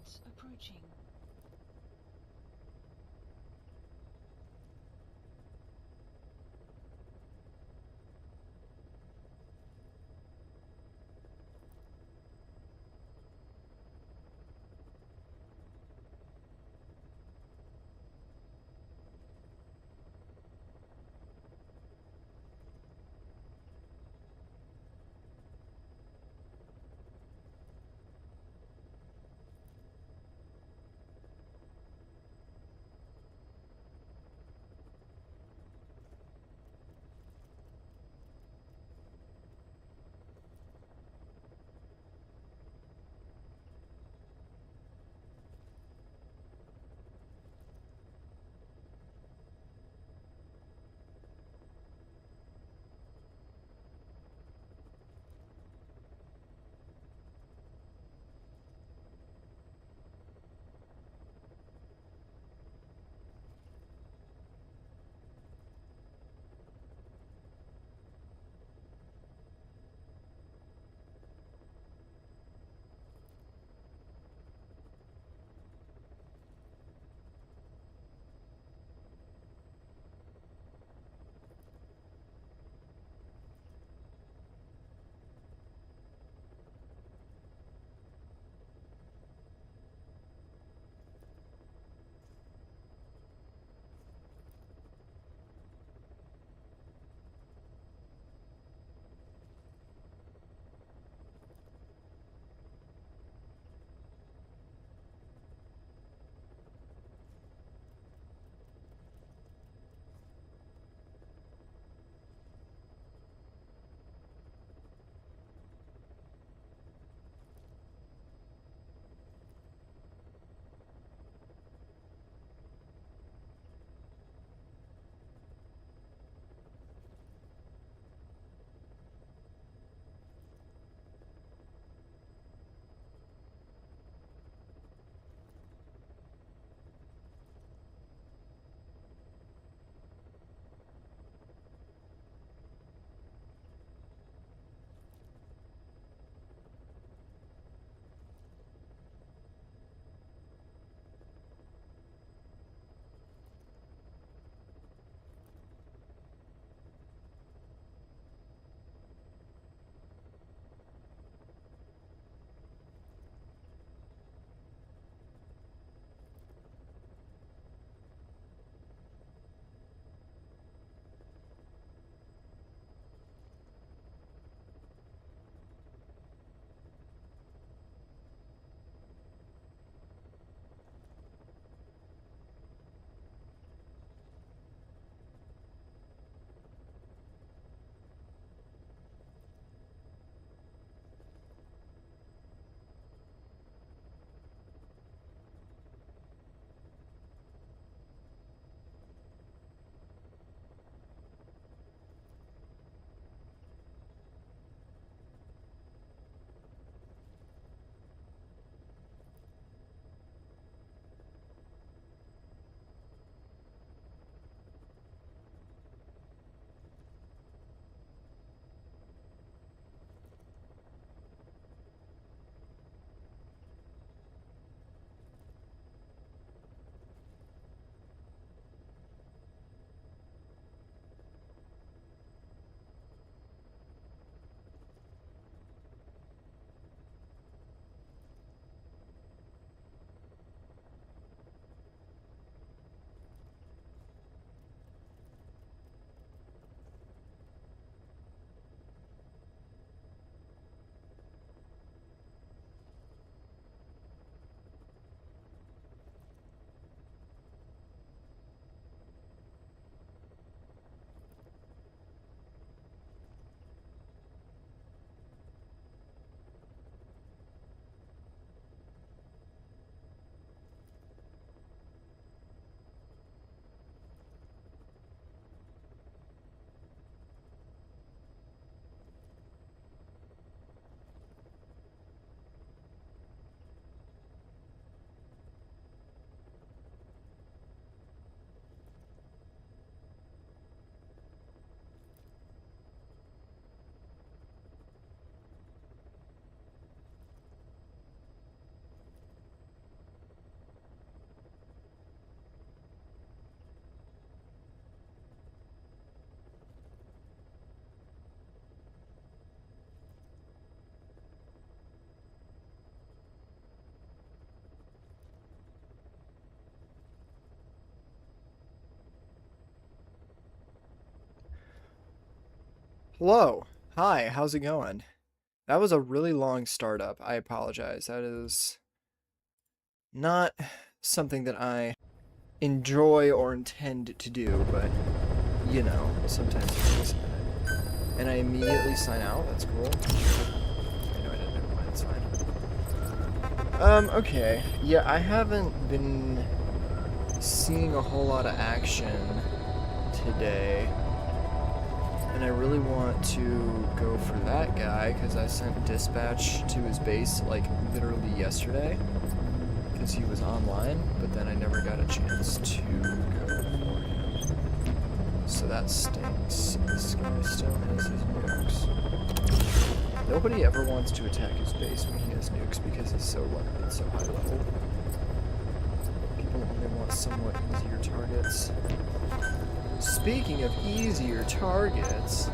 Threats approaching. Hello. Hi, how's it going? That was a really long startup. I apologize. That is not something that I enjoy or intend to do, but you know, sometimes it takes a minute. And I immediately sign out. That's cool. No, I didn't. Never mind. It's fine. Okay. Yeah, I haven't been seeing a whole lot of action today. And I really want to go for that guy because I sent dispatch to his base like literally yesterday because he was online, but then I never got a chance to go for him. So that stinks. This guy still has his nukes. Nobody ever wants to attack his base when he has nukes because he's so limited, so high level. People only want somewhat easier targets. Speaking of easier targets,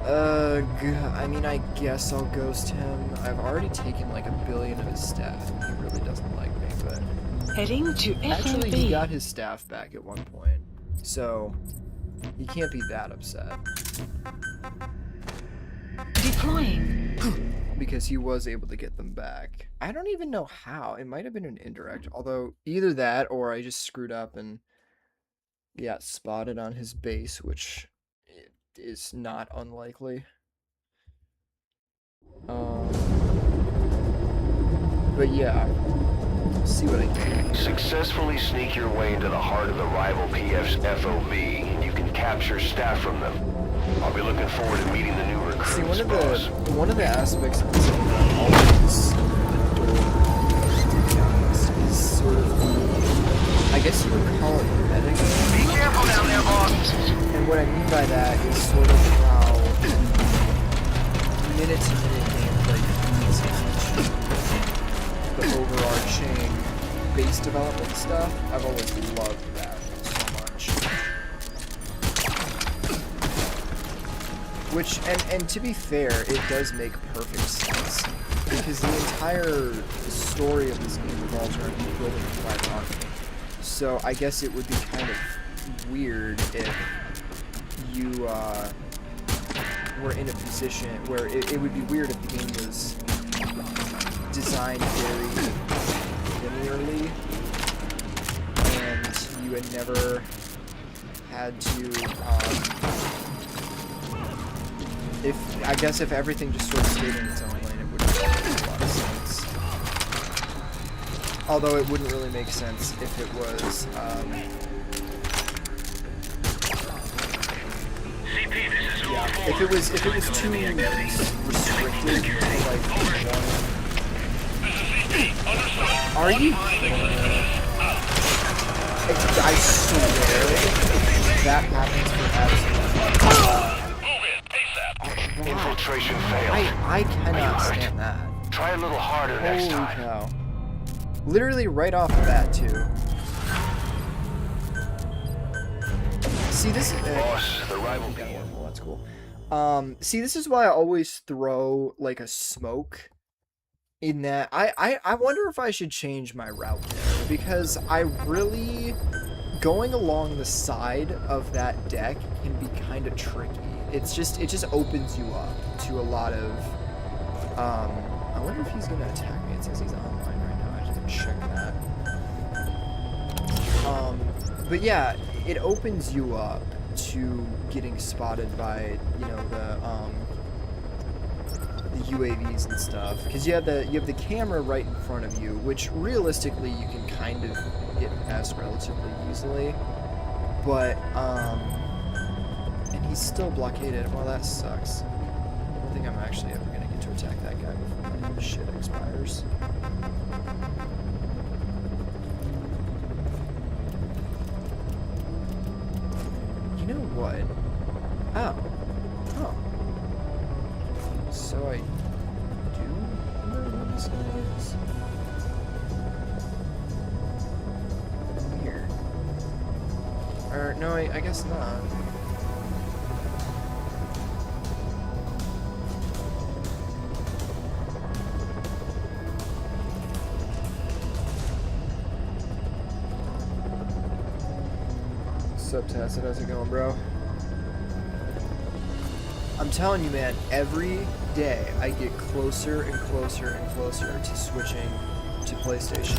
I mean, I guess I'll ghost him. I've already taken like 1 billion of his staff, and he really doesn't like me, but... Heading to FOB. Actually, he got his staff back at one point, so he can't be that upset. Deploying. Because he was able to get them back. I don't even know how. It might have been an indirect, although either that or I just screwed up and got spotted on his base, which is not unlikely. But yeah, see what I can. Successfully sneak your way into the heart of the rival PF's FOB, and you can capture staff from them. I'll be looking forward to meeting the new recruits. See, boss. one of the aspects of this game that I always adore, to be honest, is sort of the, I guess you would call it metagame. Be careful down there, boss. And what I mean by that is sort of how minute-to-minute gameplay feeds into the overarching base development stuff. I've always loved that so much. Which, and to be fair, it does make perfect sense, because the entire story of this game revolves around you building a private army. So I guess it would be kind of weird if you were in a position where it would be weird if the game was designed very linearly and you had never had to I guess if everything just sort of stayed in its own lane, it wouldn't make a lot of sense. Although it wouldn't really make sense if it was yeah, if it was too restricted to like one. Are you? I swear that happens for absolutely. Infiltration failed. I cannot stand that. Try a little harder next Holy time. cow. Literally right off the bat too. See, this is Boss, the rival got PF. one. Well, that's cool. See, this is why I always throw like a smoke in that. I wonder if I should change my route there, because I really, going along the side of that deck can be kind of tricky. It just opens you up to a lot of I wonder if he's gonna attack me. It says he's online right now. I didn't check that. But yeah, it opens you up to getting spotted by, you know, the UAVs and stuff, because you have the camera right in front of you, which realistically you can kind of get past relatively easily, but and he's still blockaded. Well, that sucks. I don't think I'm actually ever gonna get to attack that guy before my shit expires. You know what? Oh. So I do know what this guy is. Weird. Or, no, I guess not. What's up, Tacit? How's it going, bro? I'm telling you, man, every day I get closer and closer and closer to switching to PlayStation.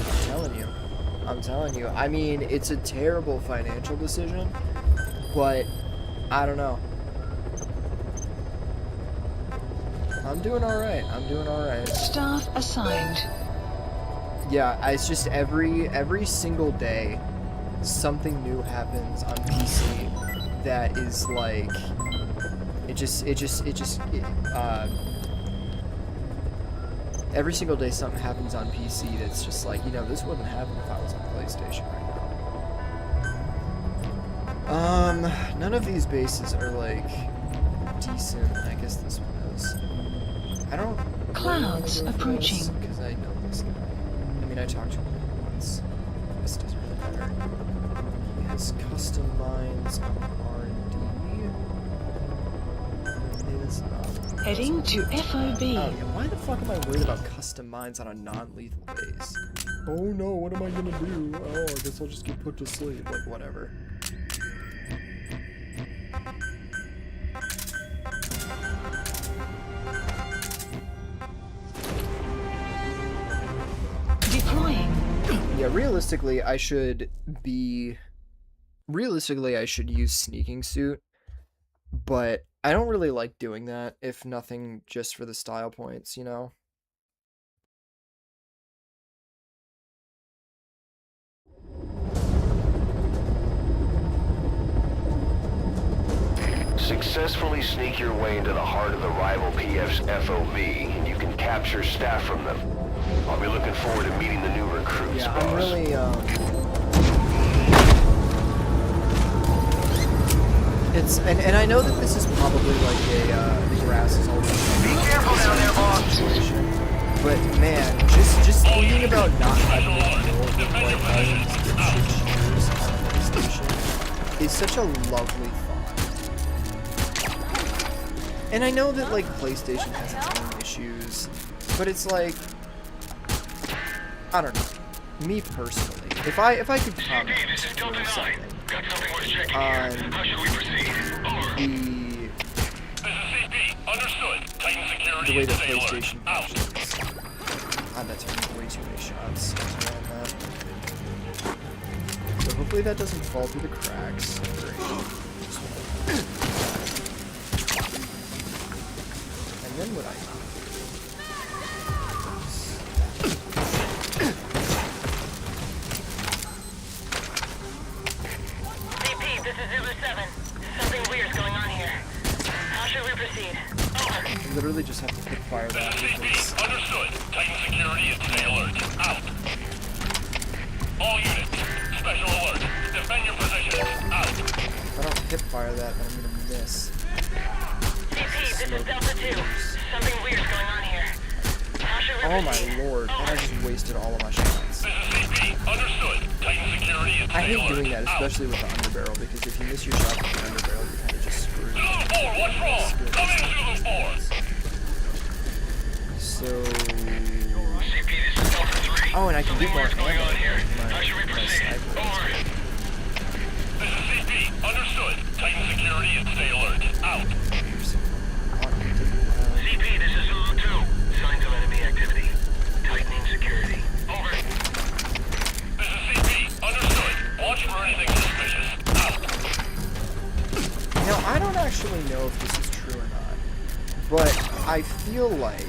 I'm telling you. I mean, it's a terrible financial decision, but I don't know. I'm doing alright. Staff assigned. Yeah, it's just every single day something new happens on PC that is like every single day something happens on PC that's just like, you know, this wouldn't happen if I was on PlayStation right now. None of these bases are like decent. I guess this one is. I don't Clouds approaching. Because I know this guy. I mean, I talked to him once. This doesn't really matter. He has custom mines on R&D. It's not. Heading to FOB. Oh, yeah. Why the fuck am I worried about custom mines on a non-lethal base? Oh no, what am I gonna do? Oh, I guess I'll just get put to sleep. Like, whatever. Yeah, realistically, I should use sneaking suit, but I don't really like doing that, if nothing just for the style points, you know? Successfully sneak your way into the heart of the rival PF's FOB, and you can capture staff from them. I'll be looking forward to meeting the new recruits, Yeah, boss. I'm really, it's, and I know that this is probably like the grass is always Be careful down there, boss. situation, but man, just thinking about not having to deal with like items and shit on PlayStation is such a lovely thought. And I know that like PlayStation has its own issues, but it's like, I don't know. Me personally, if I could comment on something on the way that PlayStation functions. God, that took way too many shots. Around that. So hopefully that doesn't fall through the cracks. Great. And then what I do? Literally just have to pick fire that. Understood. Titan security and stay alert. Out. All units, special alert. Defend your positions. Out. If I don't hip fire that, then I'm gonna miss. CP, this is Delta 2. Something weird's going on here. How should we Oh my proceed? lord, and I just wasted all of my shots. This is CP. Understood. Titan security and I stay hate alert. doing that, especially with the underbarrel, because if you miss your shot with the underbarrel, you're kind of just screwed. Zulu 4, what's wrong? Come in, Zulu 4. So... CP, this is Delta 3. Oh, and I can get more going ammo on here. with How should we my proceed? sniper. Over. This is CP. Understood. Titan security and stay alert. Out. CP, this is Zulu 2. Signs of enemy activity. Tightening security. Over. This is CP. Understood. Watch for anything suspicious. Out. Now, I don't actually know if this is true or not, but I feel like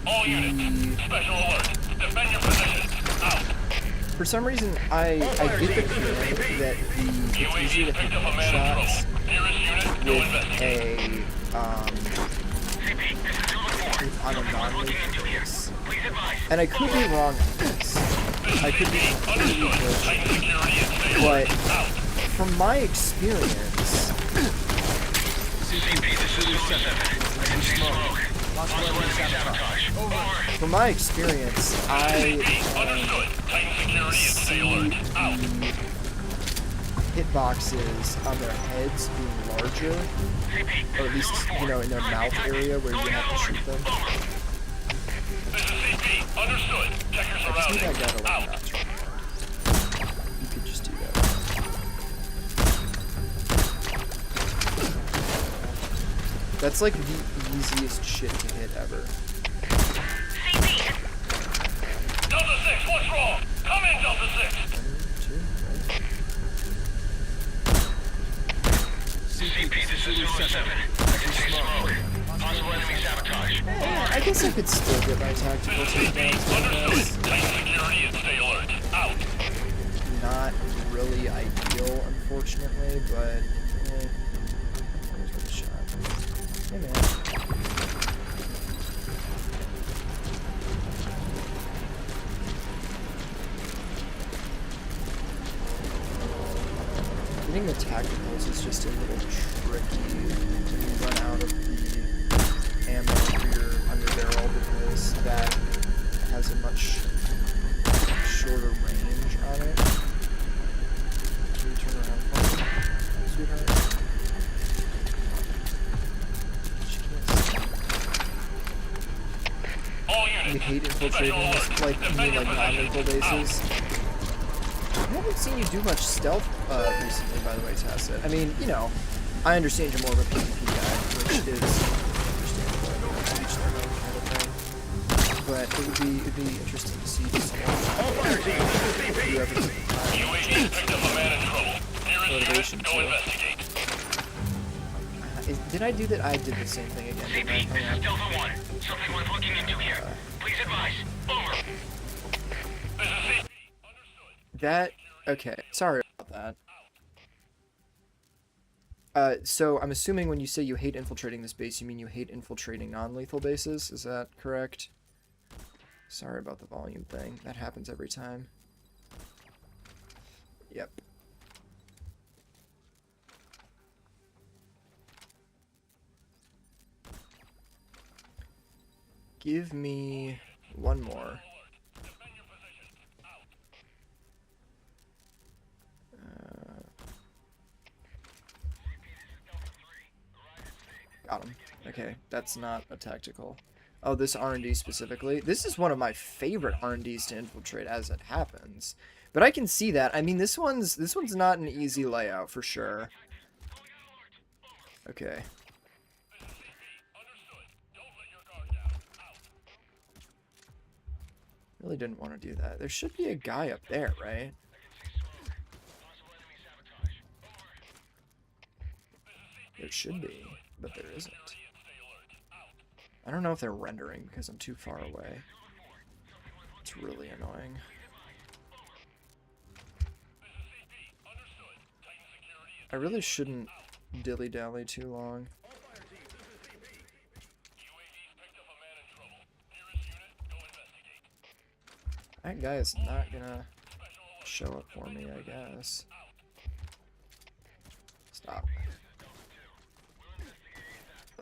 All units, special alert. Defend your positions. Out. for some reason I get the feeling that it's easier to hit shots Nearest unit, go with investigate. CP, this is Zulu 4. on a Looking non-lethal into here. base. Please advise. And I could be wrong on this. I could be completely Understood. glitched. Titan security and stay But alert. Out. from my experience, CP, this is Zulu 7. I can see smoke. Possible enemy sabotage. Over. from my experience, I Understood. Titan security and stay alert. Out. hitboxes on their heads being larger, or at least, you know, in their mouth area where you have to shoot them. This is CP. Understood. Check your I just need that surroundings. guy to like Out. not try. You could just do that. That's like the easiest shit to hit ever. CP! Delta 6, what's wrong? Come in, Delta 6! 1, 2, right? CP, this is Zulu 7. I can see smoke. Possible enemy sabotage. I guess I could still get my tactical takedowns. Understood. Tighten security and stay alert. Out. Not really ideal, unfortunately, but always worth a shot. Hey, man. Getting the tacticals is just a little tricky when you run out of the ammo for your underbarrel because that has a much shorter range on it. Can you turn around for me, sweetheart? She can't see. All units. You hate infiltrating this, like, non-lethal bases. I haven't seen you do much stealth recently, by the way, Tacit. I mean, you know, I understand you're more of a PvP guy, which is understandable. Each their own kind of thing. But it'd be interesting to see someone do everything. UAV picked up a man in trouble. Nearest Motivation unit, go too. investigate. Did I do that? I did the same thing again. Didn't I? CP, this is Delta 1. Something worth looking into here. Please advise. Over. This is CP. Understood. That, okay, sorry about that. So I'm assuming when you say you hate infiltrating this base, you mean you hate infiltrating non-lethal bases, is that correct? Sorry about the volume thing, that happens every time. Yep. Give me one more. Got him. Okay, that's not a tactical. Oh, this R&D specifically. This is one of my favorite R&Ds to infiltrate as it happens. But I can see that. I mean, this one's not an easy layout for sure. Okay. Really didn't want to do that. There should be a guy up there, right? There should be, but there isn't. I don't know if they're rendering because I'm too far away. It's really annoying. I really shouldn't dilly-dally too long. That guy is not gonna show up for me, I guess. Stop.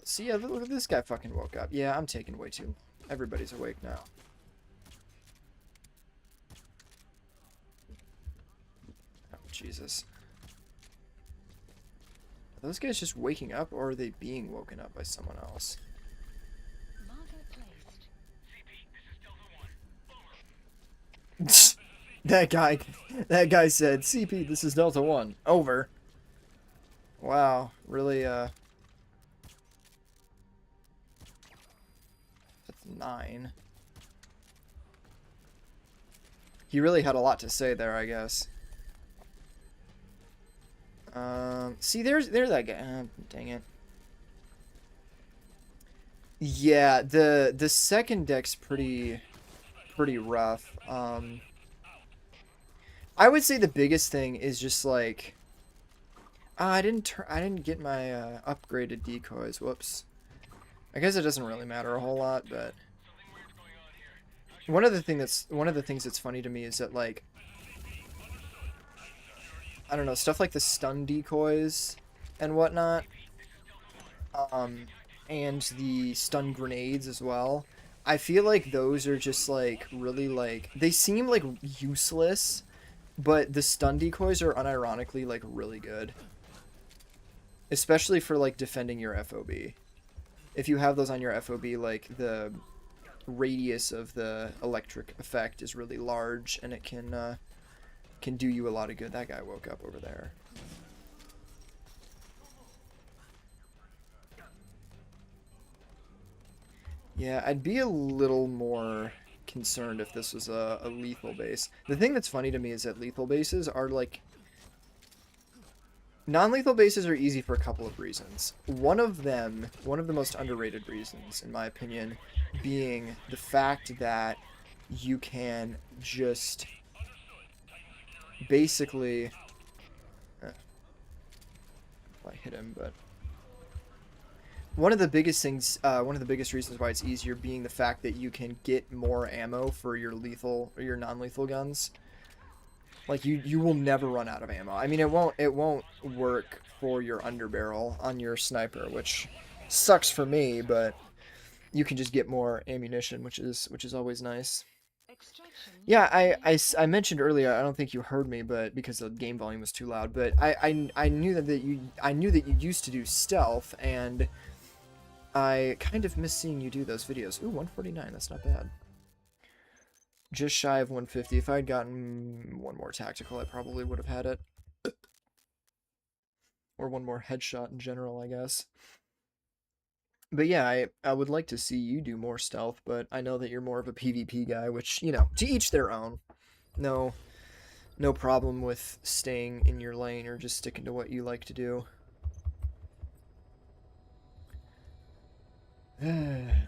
See, yeah, look at this guy fucking woke up. Yeah, I'm taking way too long. Everybody's awake now. Oh, Jesus. Are those guys just waking up, or are they being woken up by someone else? That guy said, CP, this is Delta 1. Over. Wow, really, that's 9. He really had a lot to say there, I guess. See, there's that guy. Dang it. Yeah, the second deck's pretty rough. I would say the biggest thing is just like, I didn't get my upgraded decoys. Whoops. I guess it doesn't really matter a whole lot, but one of the things that's funny to me is that, like, I don't know, stuff like the stun decoys and whatnot, and the stun grenades as well. I feel like those are just like really, like, they seem like useless, but the stun decoys are unironically like really good, especially for like defending your FOB. If you have those on your FOB, like, the radius of the electric effect is really large, and it can do you a lot of good. That guy woke up over there. Yeah, I'd be a little more concerned if this was a lethal base. The thing that's funny to me is that lethal bases are like... Non-lethal bases are easy for a couple of reasons. One of them, one of the most underrated reasons, in my opinion, being the fact that you can just basically... I hit him, but... One of the biggest things, one of the biggest reasons why it's easier being the fact that you can get more ammo for your lethal or your non-lethal guns. Like you will never run out of ammo. I mean, it won't work for your underbarrel on your sniper, which sucks for me, but you can just get more ammunition, which is always nice. Yeah, I mentioned earlier, I don't think you heard me, but because the game volume was too loud, but I knew that you used to do stealth, and I kind of miss seeing you do those videos. Ooh, 149, that's not bad. Just shy of 150. If I had gotten one more tactical, I probably would have had it. Or one more headshot in general, I guess. But yeah, I would like to see you do more stealth, but I know that you're more of a PvP guy, which, you know, to each their own. No problem with staying in your lane or just sticking to what you like to do. Yep.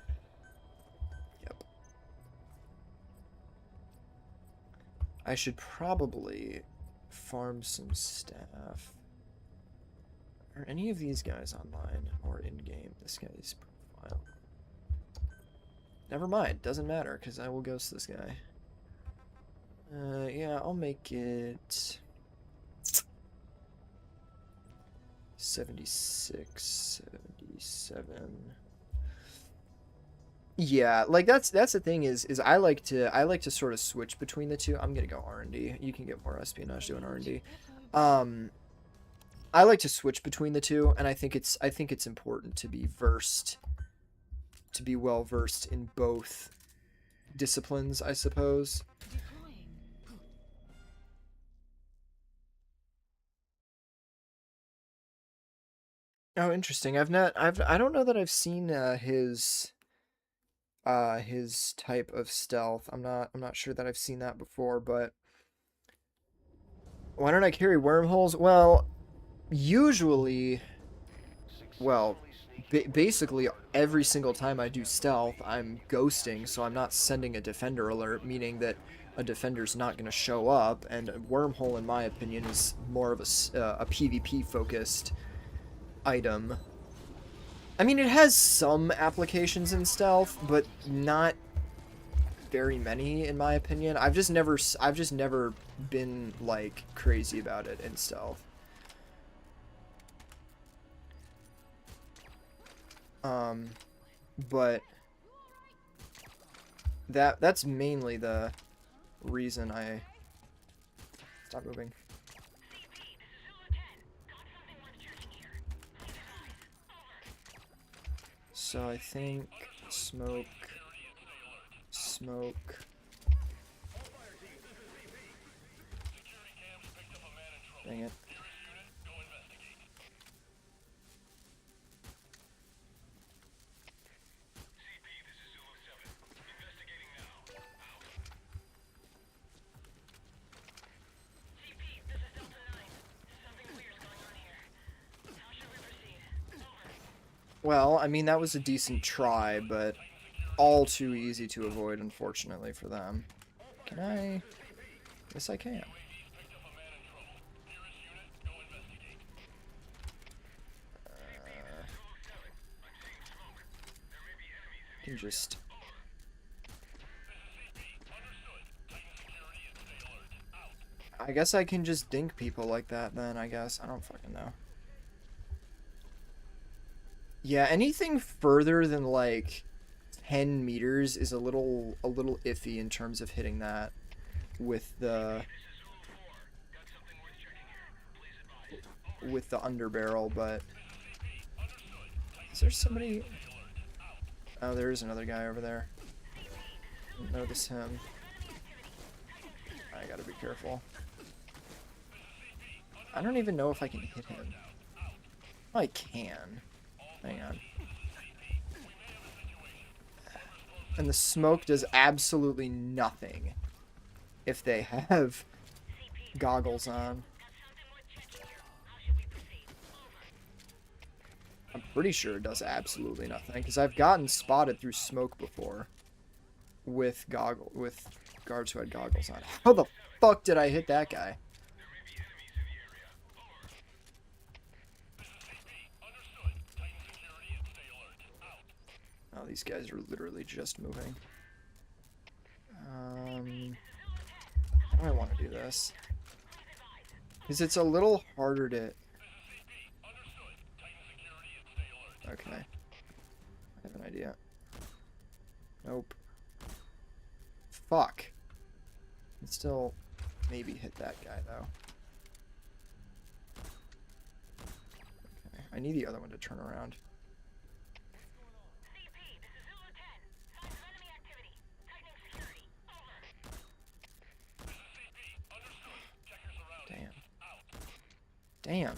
I should probably farm some staff. Are any of these guys online or in-game? This guy's profile. Never mind, doesn't matter, because I will ghost this guy. Yeah, I'll make it... 76, 77... Yeah, like that's the thing is I like to sort of switch between the two. I'm gonna go R&D. You can get more espionage doing R&D. I like to switch between the two, and I think it's important to be well versed in both disciplines, I suppose. Oh, interesting. I don't know that I've seen his type of stealth. I'm not sure that I've seen that before, but why don't I carry wormholes? Well, usually, well, basically every single time I do stealth, I'm ghosting, so I'm not sending a defender alert, meaning that a defender's not going to show up, and a wormhole, in my opinion, is more of a PvP focused item. I mean, it has some applications in stealth, but not very many, in my opinion. I've just never been like crazy about it in stealth. But that's mainly the reason I stop moving. So I think smoke. Dang it. Well, I mean, that was a decent try, but all too easy to avoid, unfortunately, for them. Can I? Yes, I can. Can just... I guess I can just dink people like that, then, I guess. I don't fucking know. Yeah, anything further than like 10 meters is a little iffy in terms of hitting that with the underbarrel, but is there somebody? Oh, there is another guy over there. Didn't notice him. I gotta be careful. I don't even know if I can hit him. Oh, I can. Hang on. And the smoke does absolutely nothing if they have goggles on. I'm pretty sure it does absolutely nothing, because I've gotten spotted through smoke before with guards who had goggles on. How the fuck did I hit that guy? Oh, these guys are literally just moving. How do I want to do this? Because it's a little harder to... Okay. I have an idea. Nope. Fuck. Can still maybe hit that guy, though. Okay. I need the other one to turn around. Damn.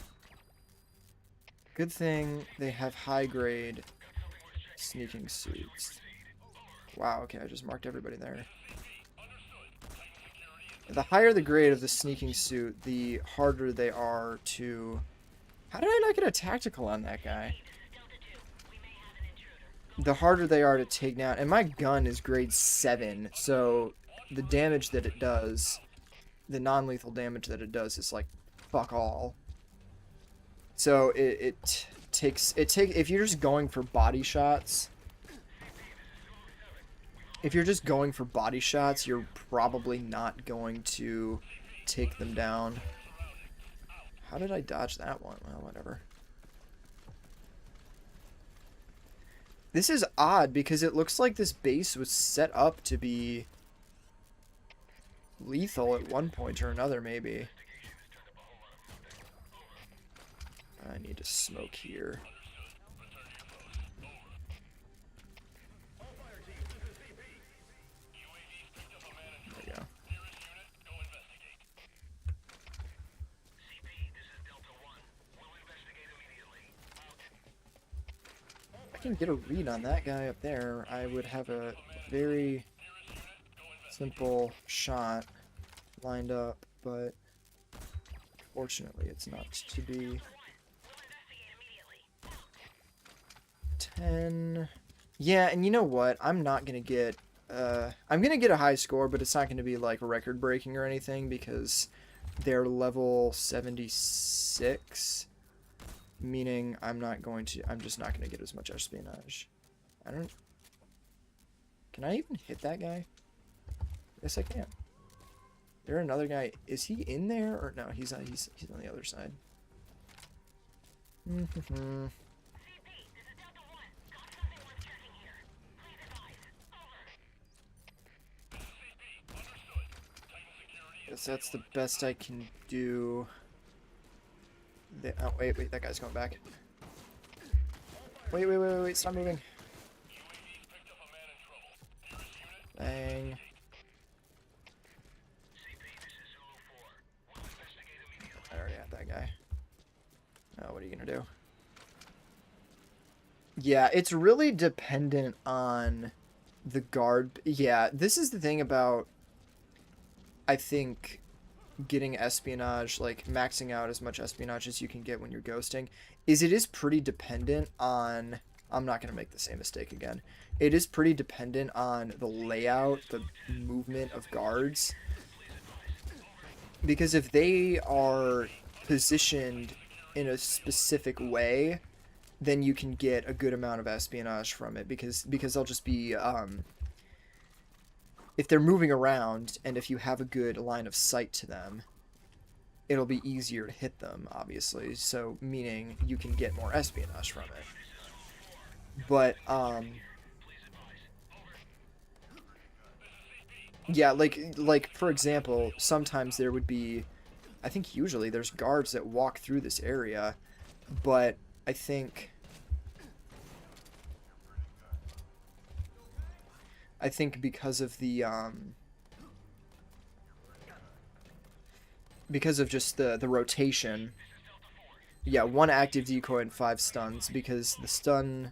Good thing they have high-grade sneaking suits. Wow, okay, I just marked everybody there. The higher the grade of the sneaking suit, the harder they are to... How did I not get a tactical on that guy? The harder they are to take down. And my gun is grade 7, so the damage that it does, the non-lethal damage that it does is like fuck all. So it takes if you're just going for body shots, you're probably not going to take them down. How did I dodge that one? Well, whatever. This is odd because it looks like this base was set up to be lethal at one point or another, maybe. I need to smoke here. There we go. If I can get a read on that guy up there, I would have a very simple shot lined up, but fortunately it's not to be. 10. Yeah, and you know what? I'm not gonna get I'm gonna get a high score, but it's not gonna be like record breaking or anything because they're level 76, meaning I'm just not gonna get as much espionage. Can I even hit that guy? Yes, I can. There another guy. Is he in there or no? He's on the other side. Guess that's the best I can do. Oh, wait, that guy's going back. Wait, stop moving. Bang. I already have that guy. Oh, what are you gonna do? Yeah, it's really dependent on the guard. Yeah, this is the thing about, I think, getting espionage, like maxing out as much espionage as you can get when you're ghosting, is it is pretty dependent on, I'm not going to make the same mistake again. It is pretty dependent on the layout, the movement of guards. Because if they are positioned in a specific way, then you can get a good amount of espionage from it, because they'll just be, if they're moving around and if you have a good line of sight to them, it'll be easier to hit them, obviously. So, meaning you can get more espionage from it. But, yeah, like for example, sometimes there would be, I think usually there's guards that walk through this area, but I think because of the because of just the rotation, yeah, 1 active decoy and 5 stuns, because the stun,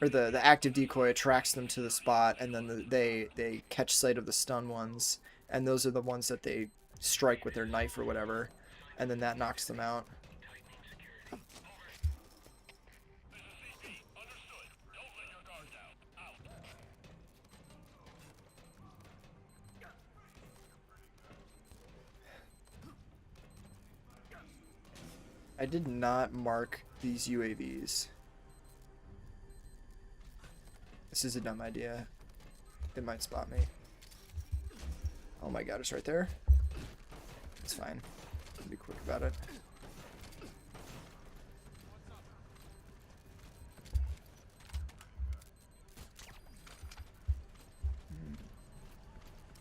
or the active decoy attracts them to the spot, and then they catch sight of the stun ones, and those are the ones that they strike with their knife or whatever, and then that knocks them out. I did not mark these UAVs. This is a dumb idea. They might spot me. Oh my god, it's right there. It's fine. I'll be quick about it.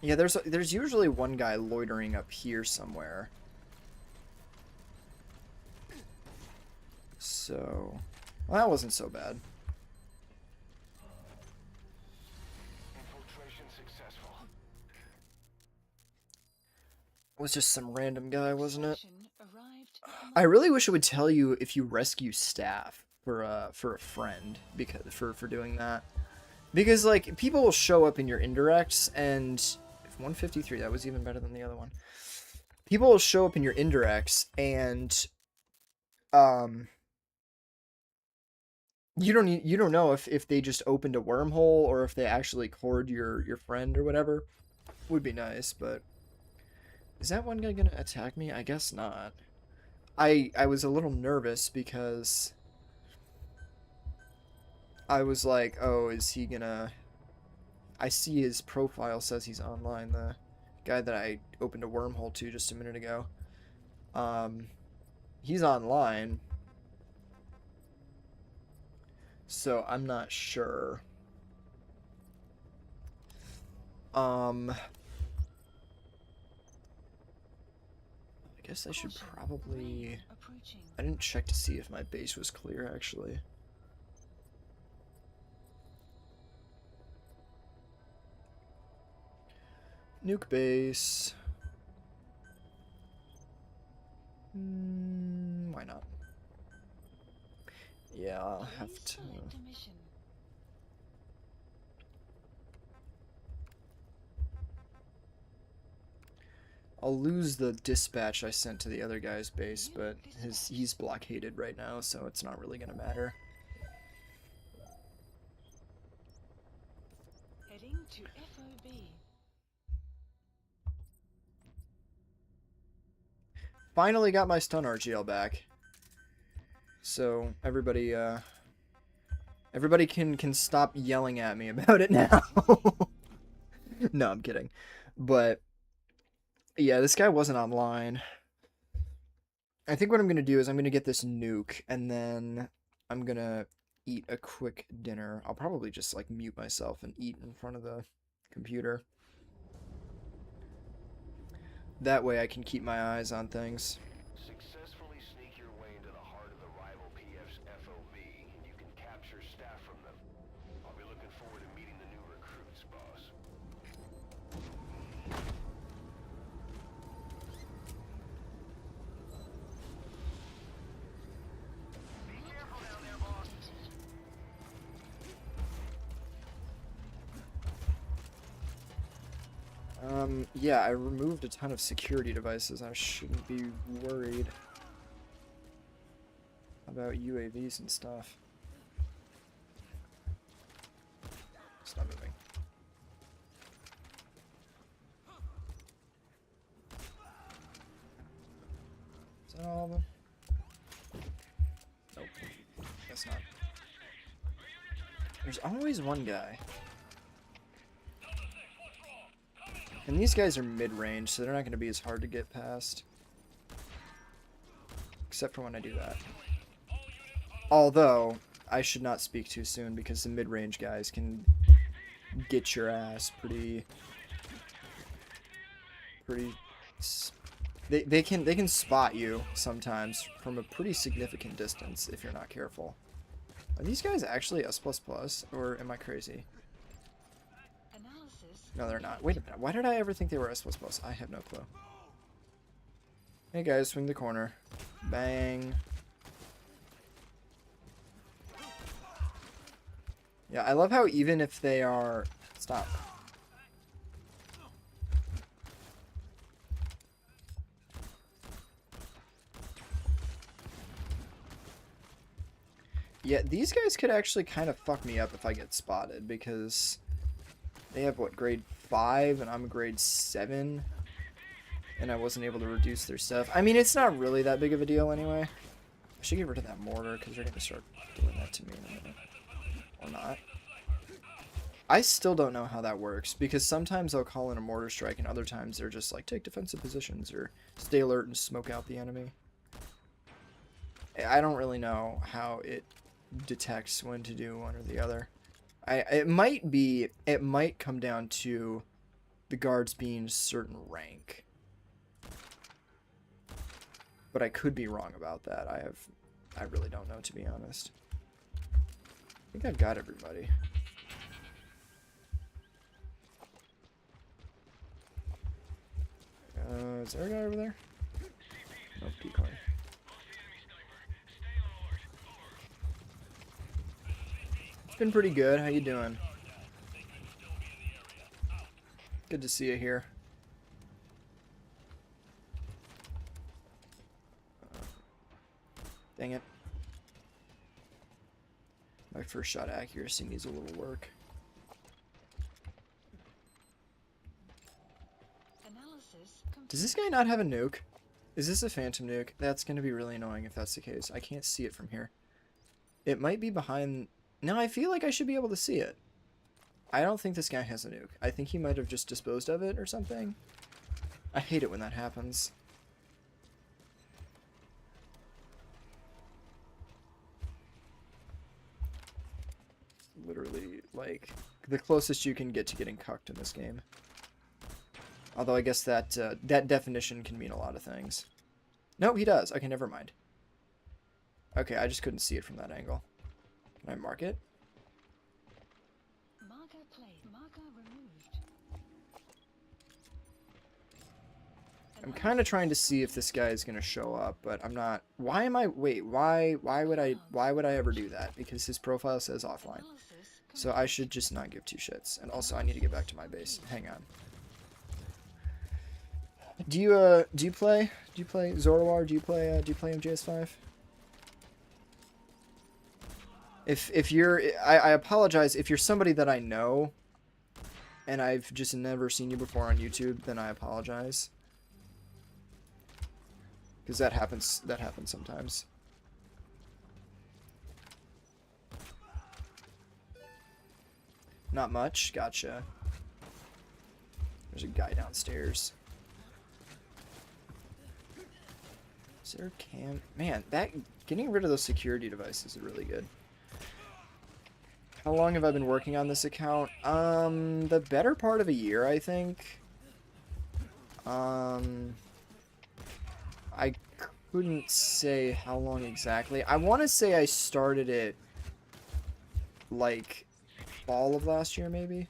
Yeah, there's usually one guy loitering up here somewhere. So, well, that wasn't so bad. Infiltration successful. It was just some random guy, wasn't it? Arrived. I really wish it would tell you if you rescue staff for a friend, because for doing that. Because like people will show up in your indirects, and if 153, that was even better than the other one. People will show up in your indirects, and you don't know if they just opened a wormhole or if they actually cored your friend or whatever. Would be nice, but is that one guy gonna attack me? I guess not. I was a little nervous because I was like, oh, is he gonna... I see his profile says he's online, the guy that I opened a wormhole to just a minute ago. He's online. So I'm not sure. I guess I should probably... Approaching. I didn't check to see if my base was clear, actually. Nuke base. Why not? Yeah, I'll have to... Select a mission. I'll lose the dispatch I sent to the other guy's base, but he's blockaded right now, so it's not really gonna matter. Heading to FOB. Finally got my stun RGL back. So everybody can stop yelling at me about it now. No, I'm kidding. But yeah, this guy wasn't online. I think what I'm gonna do is I'm gonna get this nuke, and then I'm gonna eat a quick dinner. I'll probably just like mute myself and eat in front of the computer. That way I can keep my eyes on things. Successfully sneak your way into the heart of the rival PF's FOB, and you can capture staff from them. I'll be looking forward to meeting the new recruits, boss. Be careful down there, boss. Yeah, I removed a ton of security devices. I shouldn't be worried about UAVs and stuff. Stop moving. Is that all of them? Nope. Guess not. There's always one guy. And these guys are mid-range, so they're not going to be as hard to get past. Except for when I do that. Although, I should not speak too soon, because the mid-range guys can get your ass pretty... They can spot you sometimes from a pretty significant distance if you're not careful. Are these guys actually S++, or am I crazy? No, they're not. Wait a minute. Why did I ever think they were S++? I have no clue. Hey guys, swing the corner. Bang. Yeah, I love how even if they are... Stop. Yeah, these guys could actually kind of fuck me up if I get spotted, because they have, what, grade 5, and I'm grade 7, and I wasn't able to reduce their stuff. I mean, it's not really that big of a deal anyway. I should get rid of that mortar, because they're going to start doing that to me in a minute. Or not. I still don't know how that works, because sometimes I'll call in a mortar strike, and other times they're just like, take defensive positions, or stay alert and smoke out the enemy. I don't really know how it detects when to do one or the other. It might come down to the guards being certain rank, but I could be wrong about that. I really don't know, to be honest. I think I've got everybody. Is there a guy over there? Nope, decoy. It's been pretty good. How you doing? Good to see you here. Dang it. My first shot accuracy needs a little work. Does this guy not have a nuke? Is this a phantom nuke? That's going to be really annoying if that's the case. I can't see it from here. It might be behind... No, I feel like I should be able to see it. I don't think this guy has a nuke. I think he might have just disposed of it or something. I hate it when that happens. Literally, like, the closest you can get to getting cucked in this game. Although I guess that that definition can mean a lot of things. No, he does. Okay, never mind. Okay, I just couldn't see it from that angle. Can I mark it? Marker played. Marker removed. I'm kind of trying to see if this guy is going to show up, but I'm not. Why am I... Wait, why would I ever do that? Because his profile says offline. So I should just not give two shits. And also I need to get back to my base. Hang on. Do you play Zoroar? Do you play MGS5? If you're, I apologize, if you're somebody that I know and I've just never seen you before on YouTube, then I apologize. Because that happens sometimes. Not much, gotcha. There's a guy downstairs. Is there a cam? Man, getting rid of those security devices is really good. How long have I been working on this account? The better part of a year, I think. I couldn't say how long exactly. I want to say I started it like fall of last year, maybe.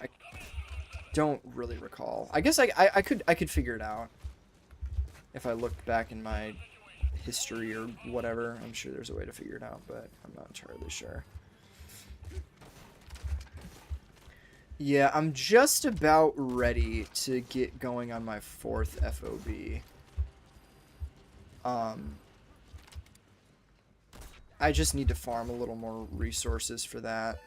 I don't really recall. I guess I could figure it out if I looked back in my history or whatever. I'm sure there's a way to figure it out, but I'm not entirely sure. Yeah, I'm just about ready to get going on my 4th FOB. I just need to farm a little more resources for that.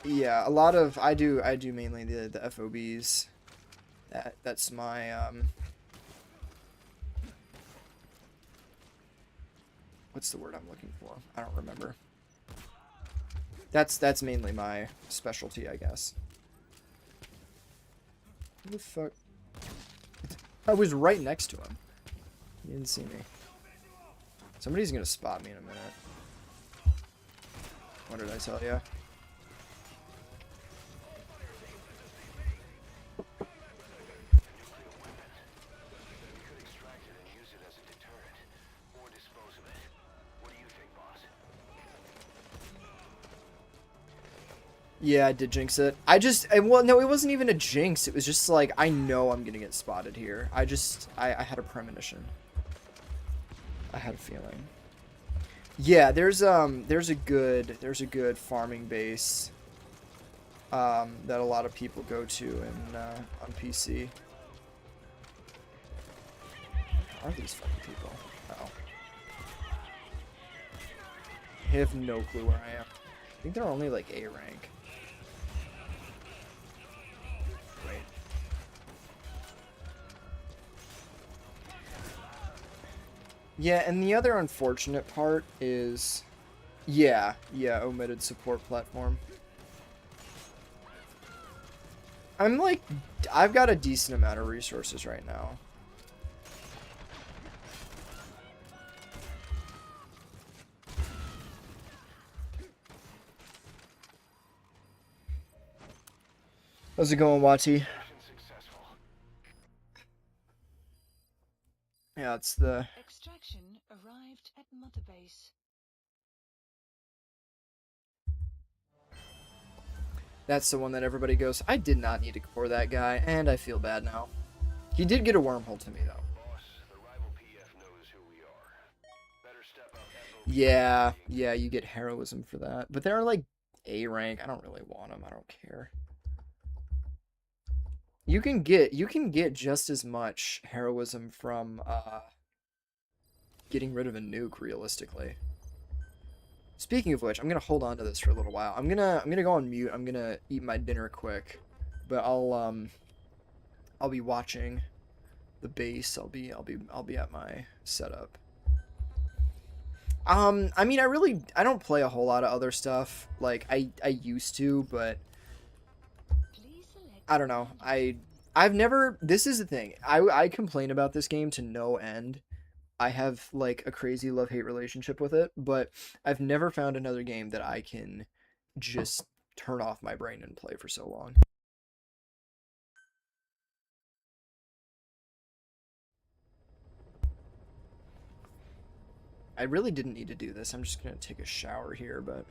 Yeah, a lot of I do mainly the FOBs. That's my what's the word I'm looking for? I don't remember. That's mainly my specialty, I guess. Who the fuck? I was right next to him. He didn't see me. Somebody's gonna spot me in a minute. What did I tell you? Yeah, I did jinx it. Well, no, it wasn't even a jinx. It was just like, I know I'm gonna get spotted here. I had a premonition. I had a feeling. Yeah, there's a good farming base that a lot of people go to in on PC. Are these fucking people? Oh. I have no clue where I am. I think they're only like A rank. Wait. Yeah, and the other unfortunate part is, yeah, omitted support platform. I'm like, I've got a decent amount of resources right now. How's it going, Wati? Yeah, it's the... Extraction arrived at Mother Base. That's the one that everybody goes, I did not need to core that guy, and I feel bad now. He did get a wormhole to me, though. Yeah, you get heroism for that. But they're like A rank. I don't really want them. I don't care. You can get just as much heroism from getting rid of a nuke, realistically. Speaking of which, I'm gonna hold on to this for a little while. I'm gonna go on mute. I'm gonna eat my dinner quick, but I'll be watching the base. I'll be at my setup. I mean, I don't play a whole lot of other stuff. Like I used to, but I don't know. I've never. This is the thing. I complain about this game to no end. I have like a crazy love-hate relationship with it, but I've never found another game that I can just turn off my brain and play for so long. I really didn't need to do this. I'm just gonna take a shower here, but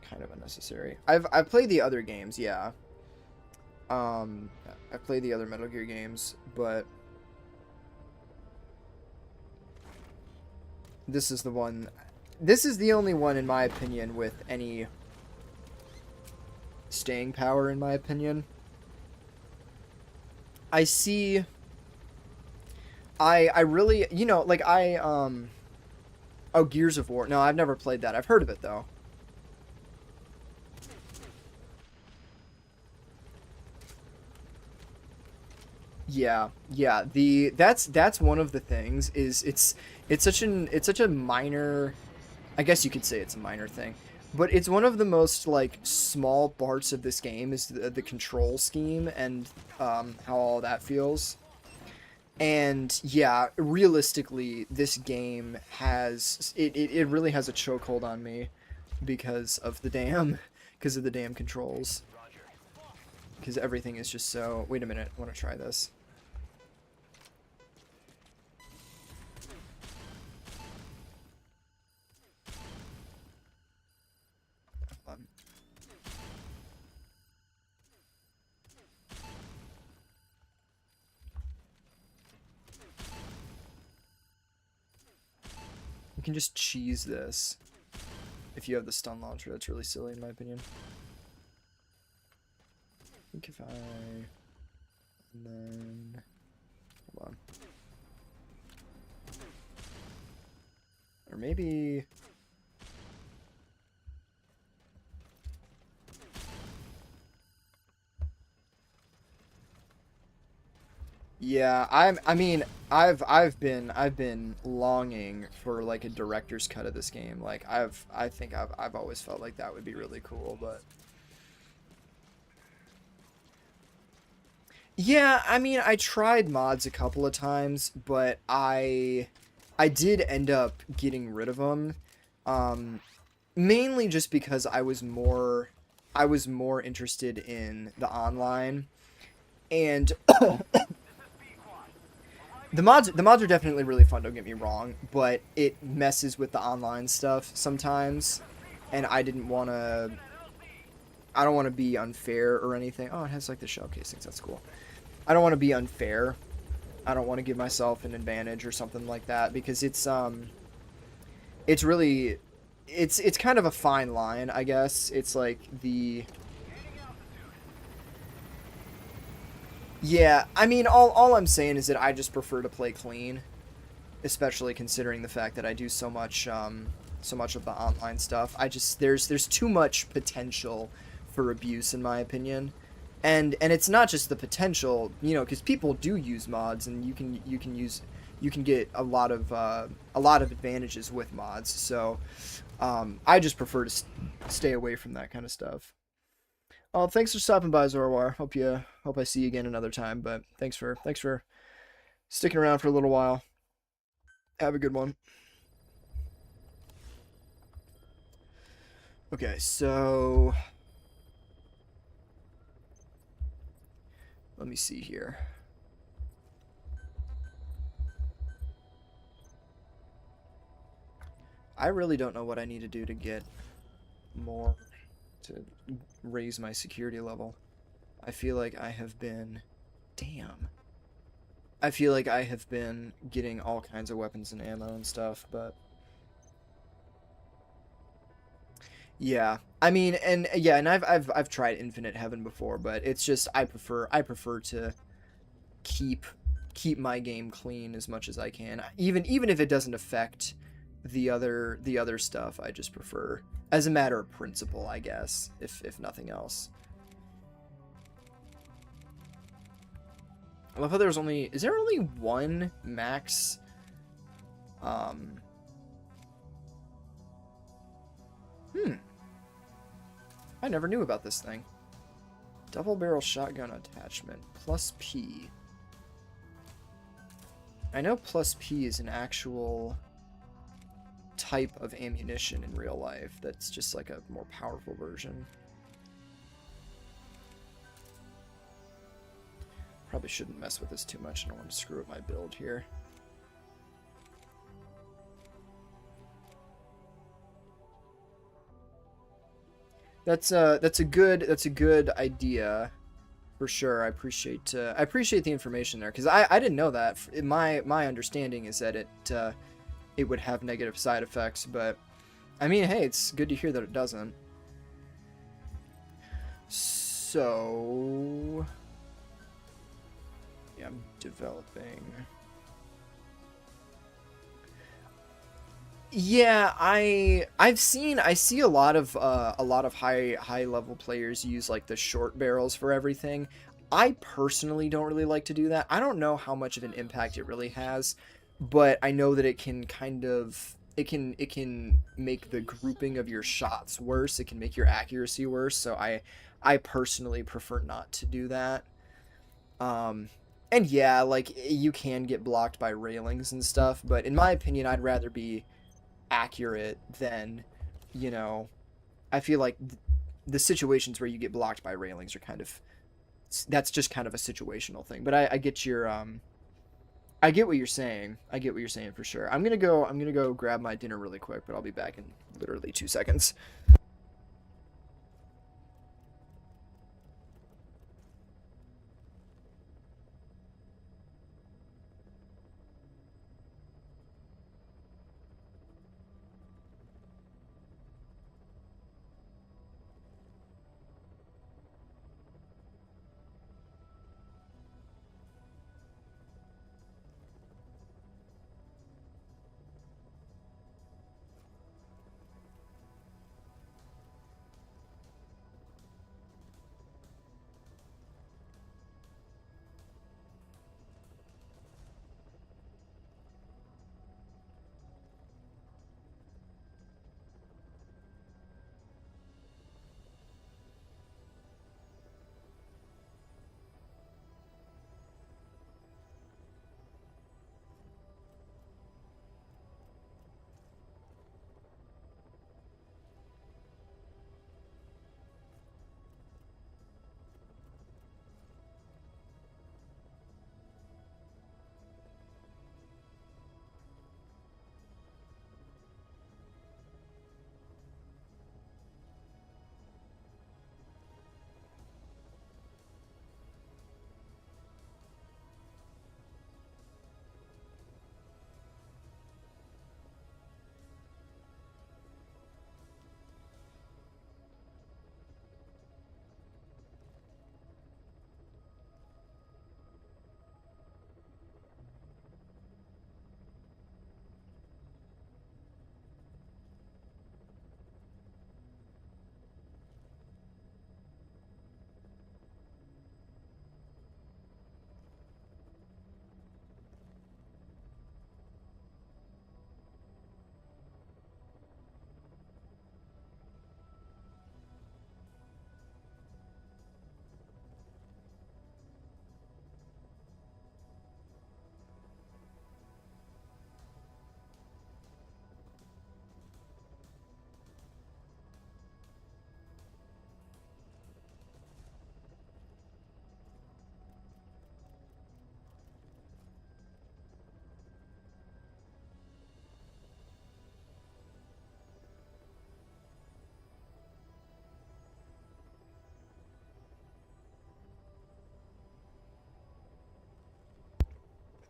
kind of unnecessary. I've played the other games, yeah. I played the other Metal Gear games, but this is the one. This is the only one, in my opinion, with any staying power, in my opinion. I see. I really, you know, like oh, Gears of War. No, I've never played that. I've heard of it though. Yeah. That's one of the things is it's such a minor, I guess you could say it's a minor thing, but it's one of the most like small parts of this game is the control scheme and how all that feels. And yeah, realistically, this game has it really has a chokehold on me because of the damn controls. Because everything is just so. Wait a minute, I want to try this. You can just cheese this if you have the stun launcher. That's really silly in my opinion. I think if and then hold on. Or maybe yeah, I mean, I've been longing for like a director's cut of this game. Like I think I've always felt like that would be really cool, but yeah, I mean, I tried mods a couple of times, but I did end up getting rid of them. Mainly just because I was more interested in the online. And the mods are definitely really fun, don't get me wrong, but it messes with the online stuff sometimes, and I don't want to be unfair or anything. Oh, it has like the shell casings, that's cool. I don't want to be unfair, I don't want to give myself an advantage or something like that, because it's really, it's kind of a fine line, I guess. It's like the, yeah, I mean, all I'm saying is that I just prefer to play clean, especially considering the fact that I do so much of the online stuff. I just, there's too much potential for abuse, in my opinion. And it's not just the potential, you know, because people do use mods, and you can get a lot of advantages with mods. So I just prefer to stay away from that kind of stuff. Thanks for stopping by, Zorwar. Hope I see you again another time. But thanks for sticking around for a little while. Have a good one. Okay, so let me see here. I really don't know what I need to do to get more, to raise my security level. I feel like I have been, damn. I feel like I have been getting all kinds of weapons and ammo and stuff, but yeah. I mean, and yeah, and I've tried Infinite Heaven before, but it's just I prefer to keep my game clean as much as I can. Even if it doesn't affect the other stuff, I just prefer, as a matter of principle, I guess, if nothing else. I love how there's only, is there only one max I never knew about this thing. Double barrel shotgun attachment plus P. I know plus P is an actual type of ammunition in real life that's just like a more powerful version. Probably shouldn't mess with this too much. I don't want to screw up my build here. That's a good idea, for sure. I appreciate the information there, because I didn't know that. My understanding is that it would have negative side effects, but I mean, hey, it's good to hear that it doesn't. So yeah, I'm developing. Yeah, I see a lot of high level players use like the short barrels for everything. I personally don't really like to do that. I don't know how much of an impact it really has, but I know that it can kind of, it can make the grouping of your shots worse. It can make your accuracy worse. So I personally prefer not to do that. And yeah, like, you can get blocked by railings and stuff, but in my opinion, I'd rather be accurate than, you know, I feel like the situations where you get blocked by railings are kind of, that's just kind of a situational thing. But I get your I get what you're saying. I get what you're saying for sure. I'm gonna go grab my dinner really quick, but I'll be back in literally 2 seconds.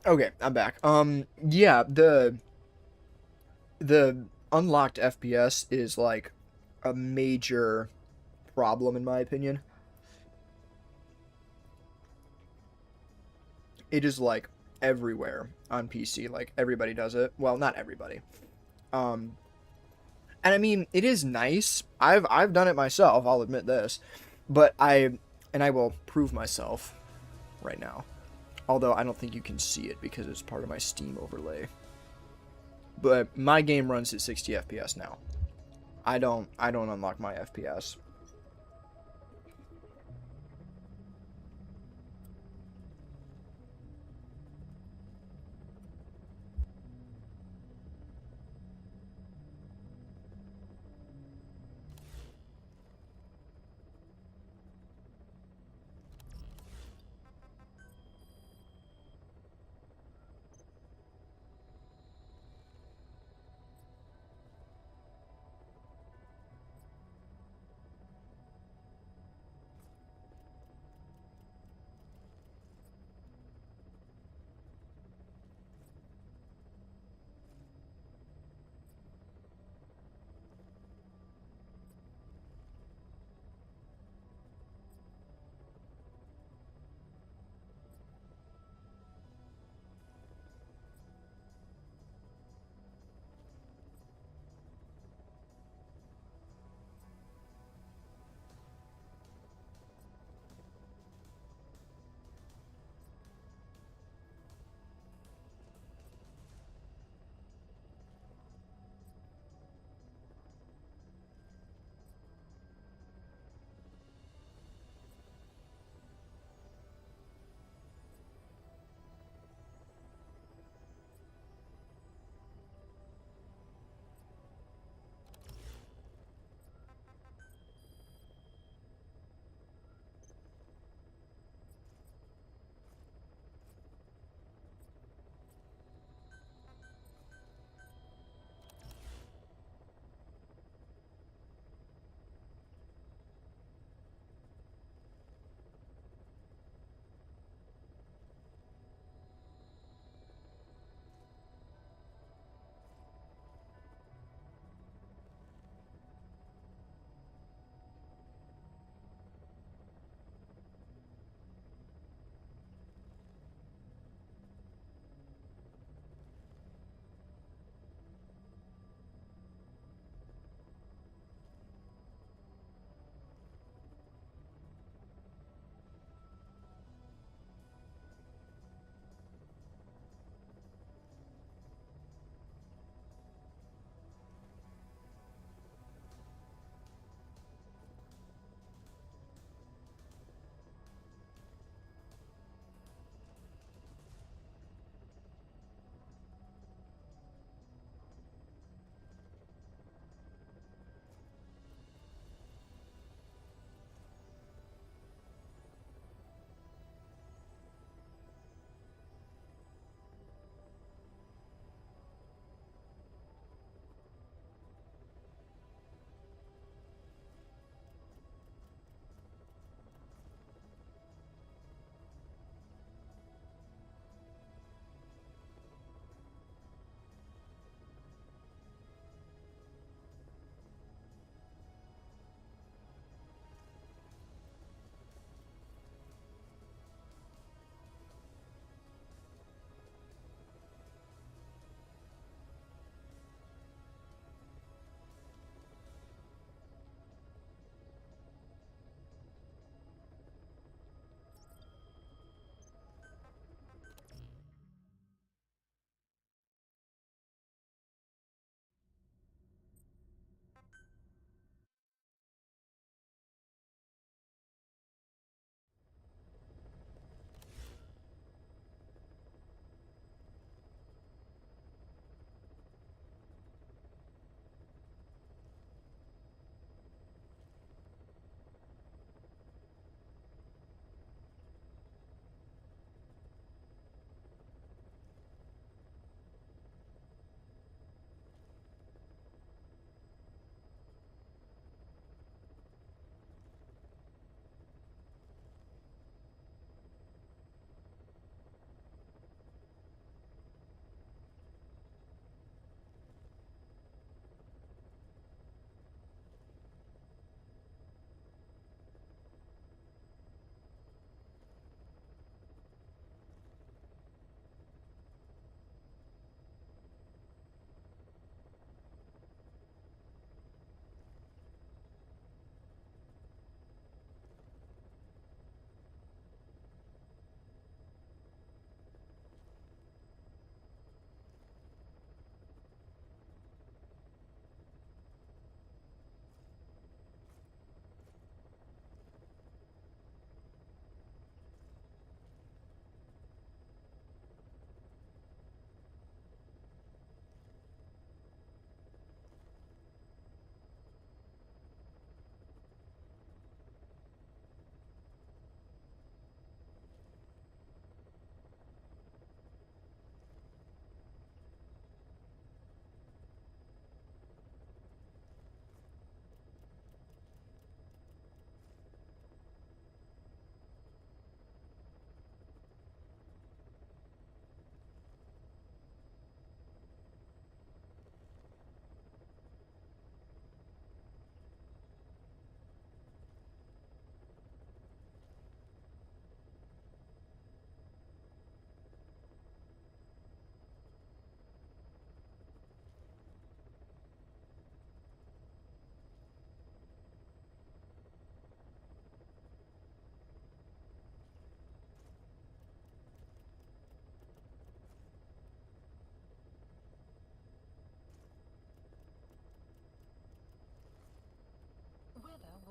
Okay, I'm back. Yeah, the unlocked FPS is like a major problem in my opinion. It is like everywhere on PC. Like everybody does it. Well, not everybody. Um, and I mean, it is nice. I've done it myself. I'll admit this, but I will prove myself right now. Although I don't think you can see it because it's part of my Steam overlay. But my game runs at 60 FPS now. I don't unlock my FPS.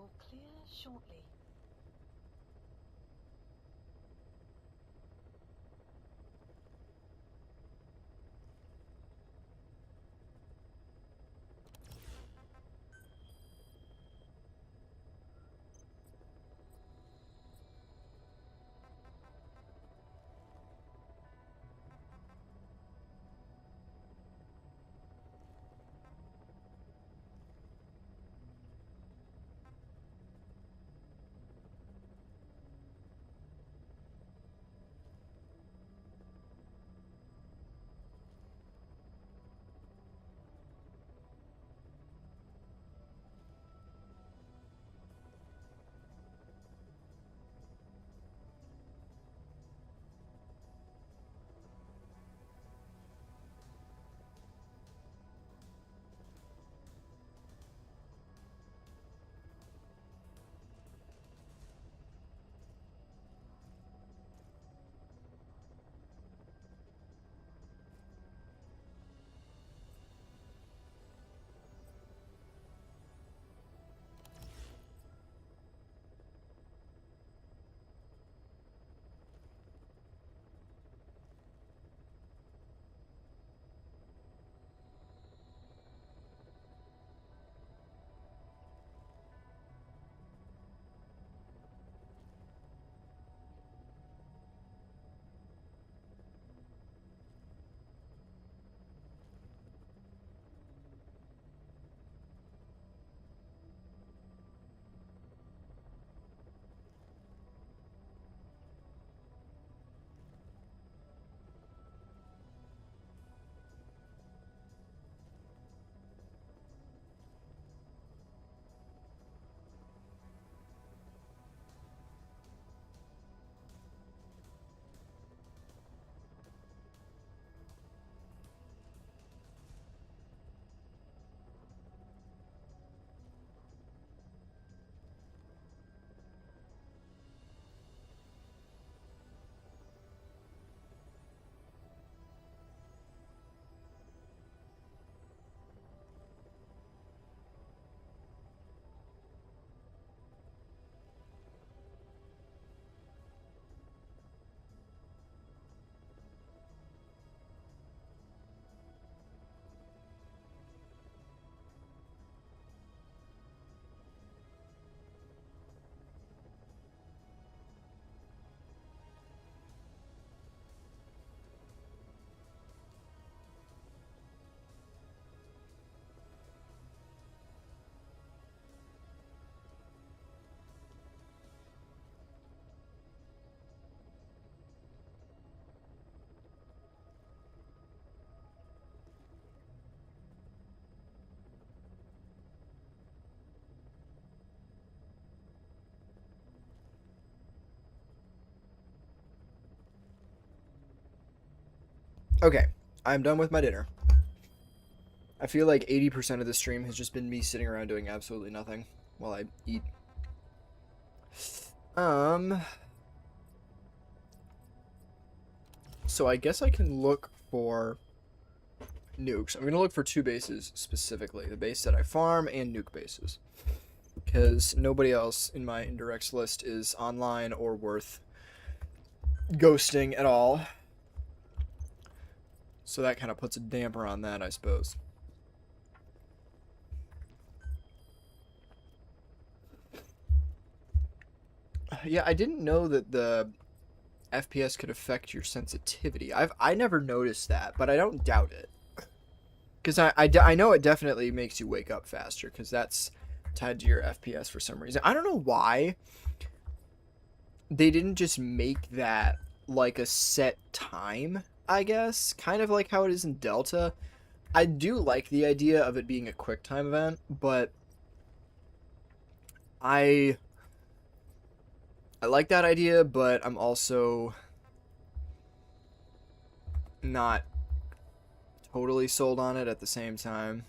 will clear shortly. Okay, I'm done with my dinner. I feel like 80% of the stream has just been me sitting around doing absolutely nothing while I eat. So I guess I can look for nukes. I'm gonna look for two bases specifically, the base that I farm and nuke bases, because nobody else in my indirects list is online or worth ghosting at all. So that kind of puts a damper on that, I suppose. Yeah, I didn't know that the FPS could affect your sensitivity. I never noticed that, but I don't doubt it. Because I know it definitely makes you wake up faster, because that's tied to your FPS for some reason. I don't know why they didn't just make that like a set time, I guess. Kind of like how it is in Delta. I do like the idea of it being a quick time event, but I like that idea, but I'm also not totally sold on it at the same time.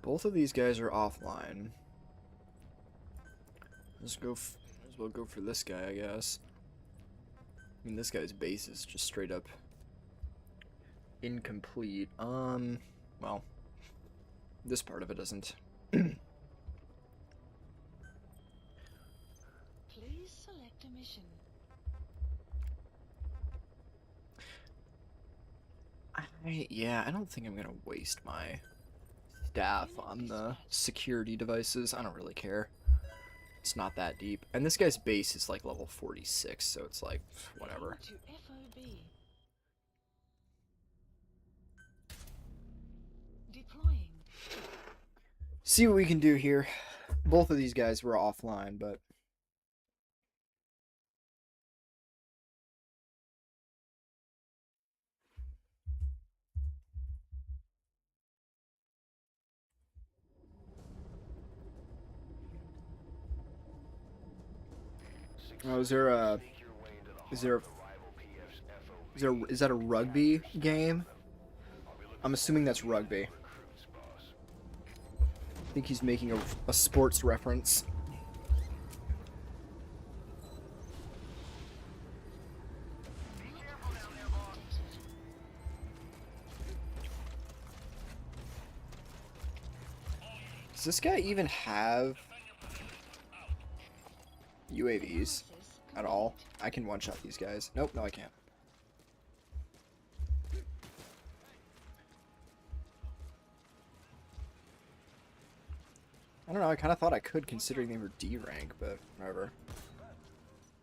Both of these guys are offline. Let's go. Might as well go for this guy, I guess. I mean, this guy's base is just straight up incomplete. Well, this part of it isn't. Please select a mission. Yeah, I don't think I'm gonna waste my staff on the security devices. I don't really care. It's not that deep. And this guy's base is like level 46, so it's like, whatever. To FOB. Deploying. See what we can do here. Both of these guys were offline, but... Oh, is that a rugby game? I'm assuming that's rugby. I think he's making a sports reference. Does this guy even have UAVs at all? I can one-shot these guys. Nope, no I can't. I don't know, I kind of thought I could considering they were D rank, but whatever.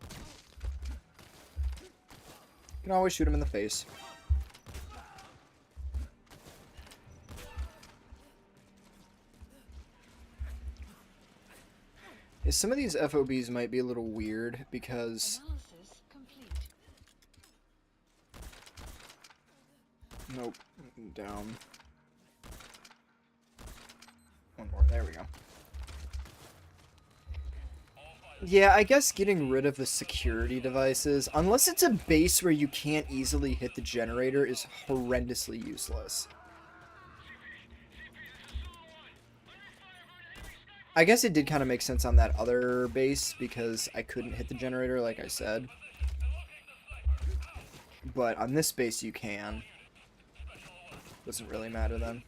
You can always shoot him in the face. Yeah, some of these FOBs might be a little weird because... Analysis complete. Nope. Down. One more. There we go. Yeah, I guess getting rid of the security devices, unless it's a base where you can't easily hit the generator, is horrendously useless. I guess it did kind of make sense on that other base because I couldn't hit the generator, like I said. But on this base you can. Doesn't really matter then.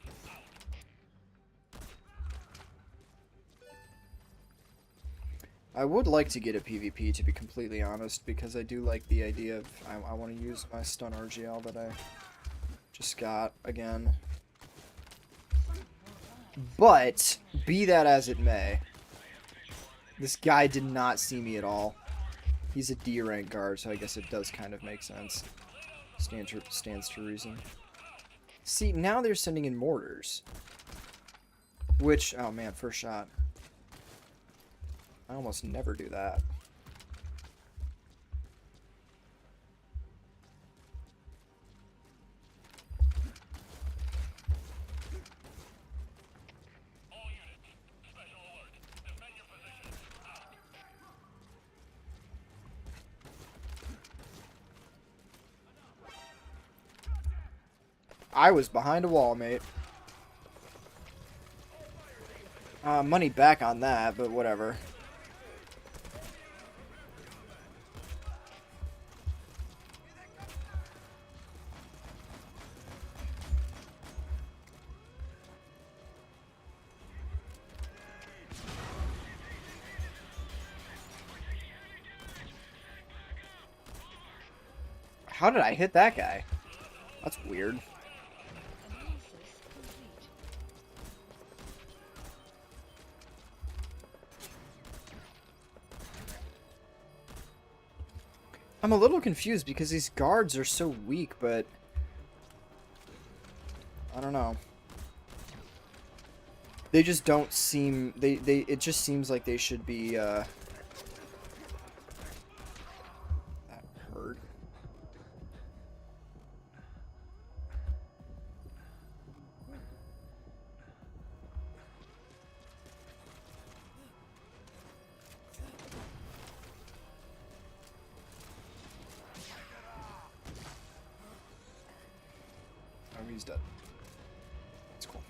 I would like to get a PvP, to be completely honest, because I do like the idea of... I want to use my stun RGL that I just got again. But, be that as it may, this guy did not see me at all. He's a D rank guard, so I guess it does kind of make sense. Stands to reason. See, now they're sending in mortars. Which, oh man, first shot. I almost never do that. I was behind a wall, mate. Money back on that, but whatever. How did I hit that guy? That's weird. Analysis complete. I'm a little confused because these guards are so weak, but... I don't know. They just don't seem... It just seems like they should be, That hurt. Oh, he's dead. That's cool.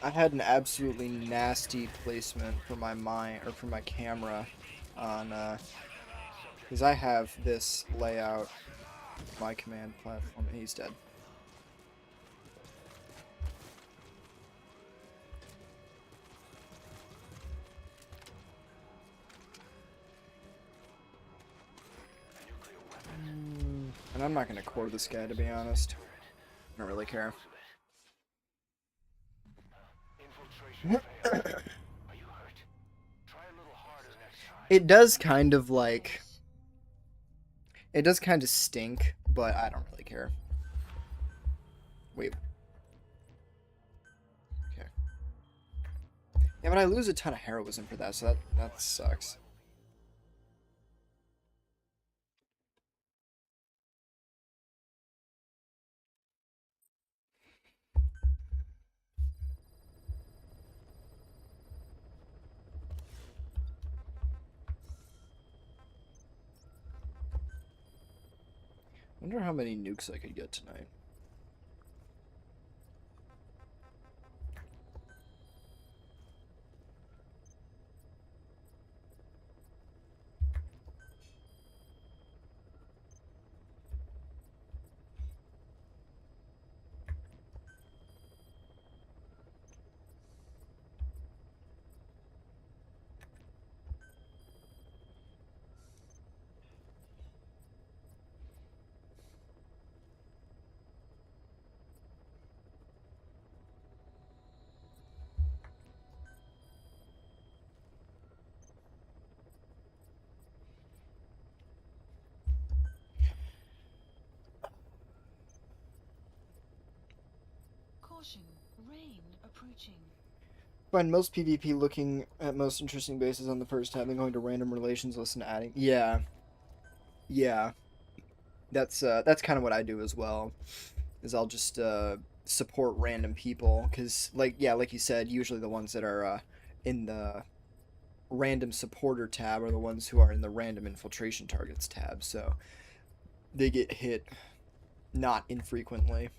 I had an absolutely nasty placement for my camera on, because I have this layout, my command platform, and he's dead. And I'm not going to core this guy, to be honest. I don't really care. It does kind of like... It does kind of stink, but I don't really care. Wait. Okay. Yeah, but I lose a ton of heroism for that, so that sucks. Wonder how many nukes I could get tonight. Caution, rain approaching. Find most PvP looking at most interesting bases on the first tab, then going to random relations list and adding. Yeah. Yeah. That's kind of what I do as well. Is I'll just support random people, because like you said, usually the ones that are in the random supporter tab are the ones who are in the random infiltration targets tab, so they get hit not infrequently.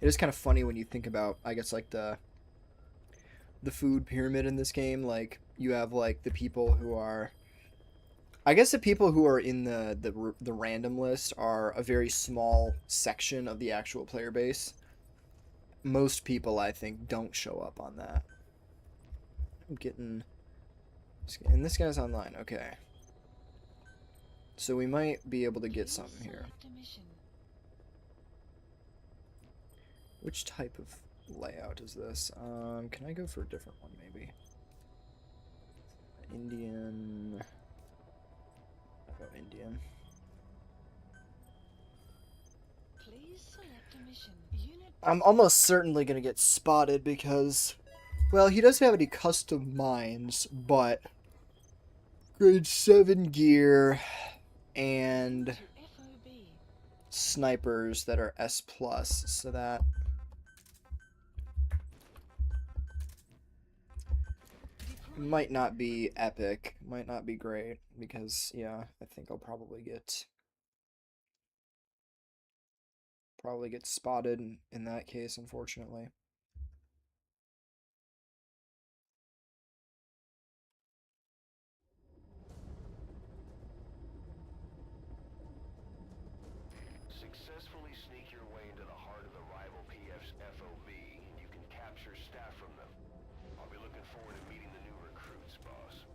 It is kind of funny when you think about, I guess, like the food pyramid in this game. Like, you have like the people who are, I guess the people who are in the random list are a very small section of the actual player base. Most people, I think, don't show up on that. I'm getting, and this guy's online. Okay, so we might be able to get something here. Which type of layout is this? Can I go for a different one, maybe? Indian. I'll go Indian. Please select a mission. Unit. I'm almost certainly gonna get spotted because, well, he doesn't have any custom mines, but grade 7 gear and FOB. snipers that are S+, so that might not be epic, might not be great, because, yeah, I think I'll probably get spotted in that case, unfortunately. Successfully sneak your way into the heart of the rival PF's FOB, and you can capture staff from them. I'll be looking forward to meeting the new recruits, boss.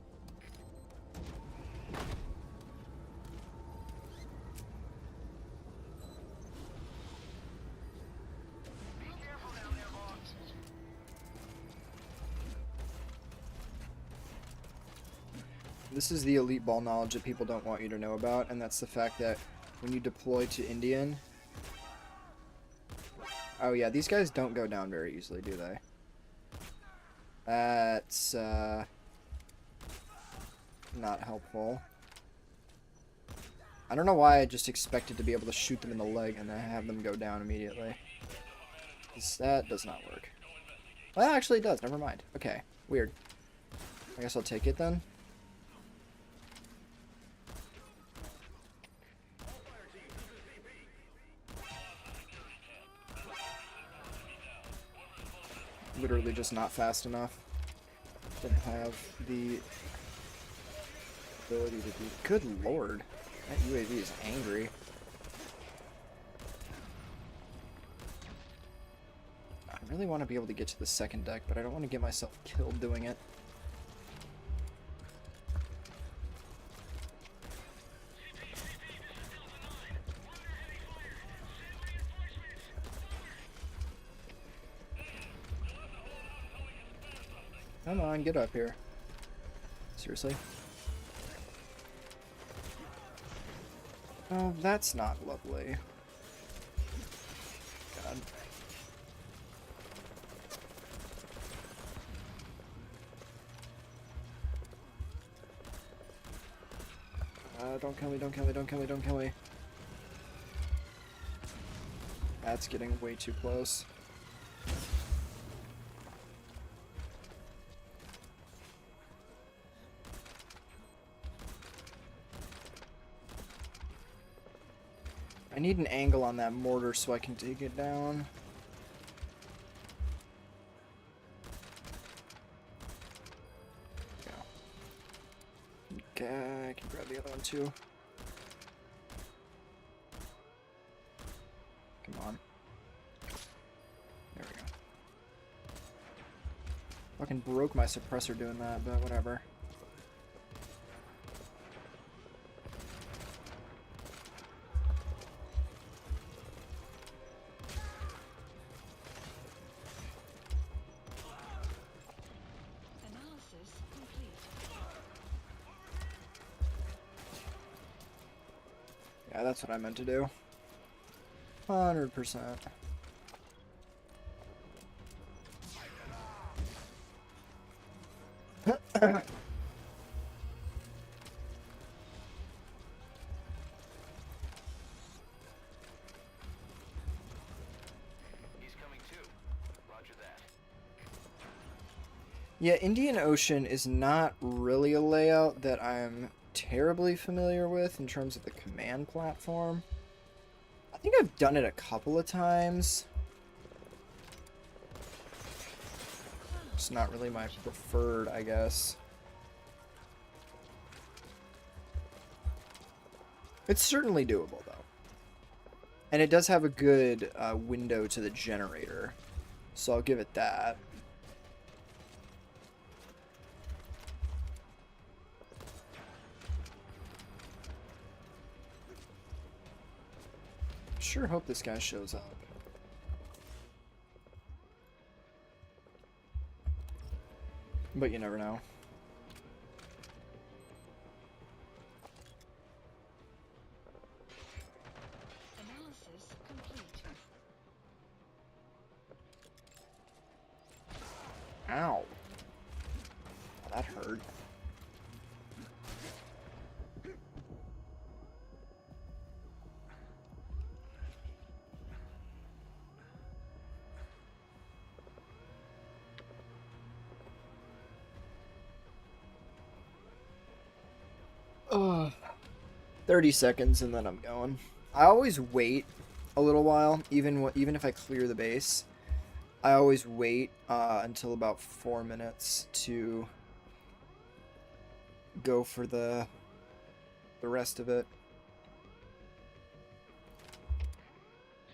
Be careful down there, boss. This is the elite ball knowledge that people don't want you to know about, and that's the fact that when you deploy to Indian... Oh yeah, these guys don't go down very easily, do they? That's, not helpful. I don't know why I just expected to be able to shoot them in the leg and then have them go down immediately. 'Cause that does not work. Well, that actually does, never mind. Okay, weird. I guess I'll take it then. literally just not fast enough. Didn't have the ability to do. Good lord, that UAV is angry. I really want to be able to get to the second deck, but I don't want to get myself killed doing it. Come on, get up here. Seriously? Oh, that's not lovely. God. Don't kill me, don't kill me, don't kill me, don't kill me. That's getting way too close. I need an angle on that mortar so I can take it down. Okay, I can grab the other one too. Come on. There we go. Fucking broke my suppressor doing that, but whatever. Analysis complete. Yeah, that's what I meant to do. 100%. He's coming too. Roger that. Yeah, Indian Ocean is not really a layout that I'm terribly familiar with in terms of the command platform. I think I've done it a couple of times. It's not really my preferred, I guess. It's certainly doable, though. And it does have a good window to the generator, so I'll give it that. Sure hope this guy shows up. But you never know. Analysis complete. Ow. That hurt. Ugh. 30 seconds and then I'm going. I always wait a little while, even if I clear the base. I always wait until about 4 minutes to go for the rest of it.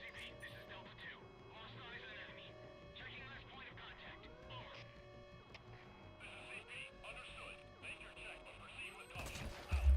CP, this is Delta 2. Lost eyes on enemy. Checking last point of contact. Over. This is CP. Understood. Make your check, but proceed with caution. Out.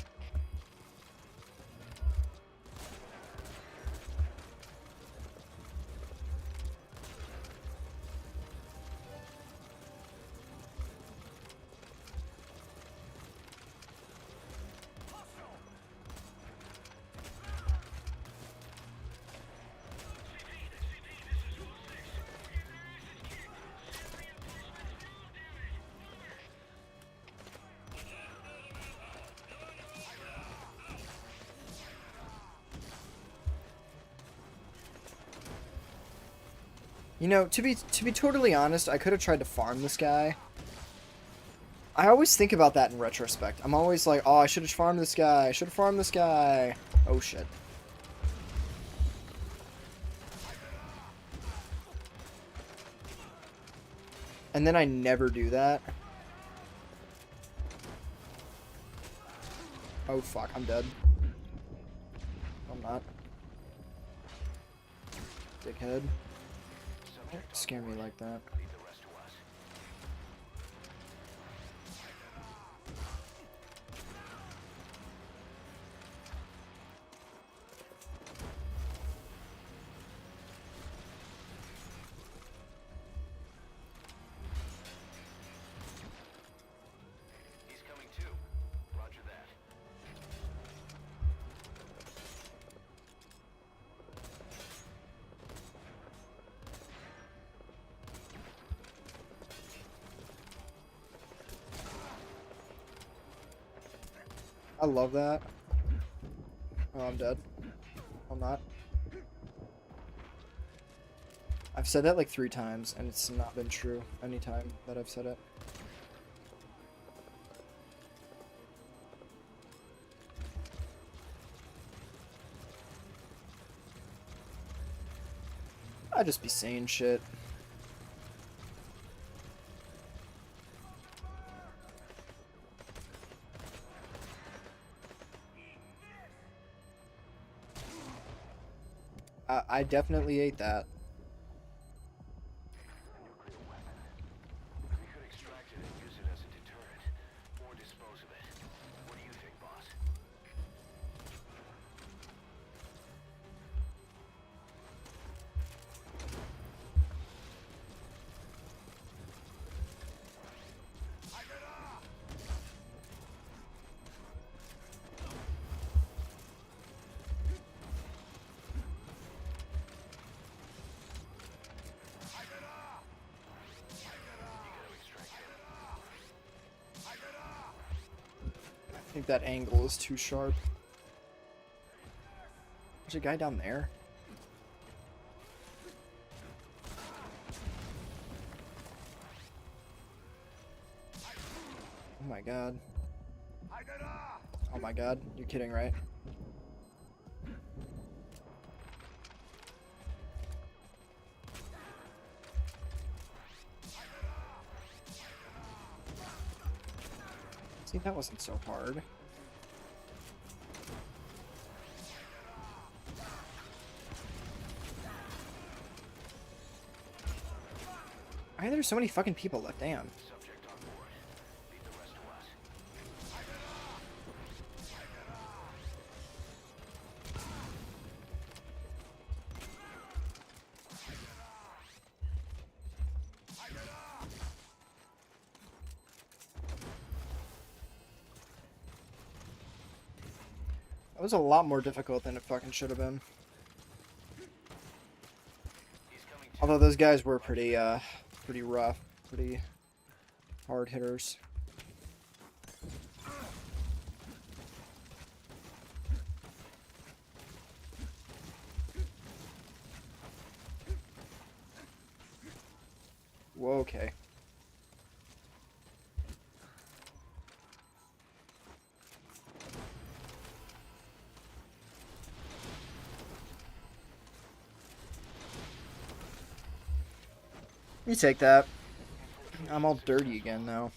You know, to be totally honest, I could have tried to farm this guy. I always think about that in retrospect. I'm always like, oh, I should have farmed this guy. I should have farmed this guy. Oh, shit. And then I never do that. Oh fuck, I'm dead. I'm not. Dickhead. Don't scare me like that. Leave the rest to us. He's coming too. Roger that. I love that. Oh, I'm dead. I'm not. I've said that like 3 times, and it's not been true any time that I've said it. I just be saying shit. I definitely ate that. Nuclear weapon. We could extract it and use it as a deterrent, or dispose of it. What do you think, boss? I think that angle is too sharp. There's a guy down there. Oh my god. Oh my god, you're kidding, right? See, that wasn't so hard. Why are there so many fucking people left? Damn. Subject on board. Leave the rest to us. That was a lot more difficult than it fucking should have been. He's coming too. Although those guys were pretty rough, pretty hard hitters. Whoa, okay. You take that. I'm all dirty again now.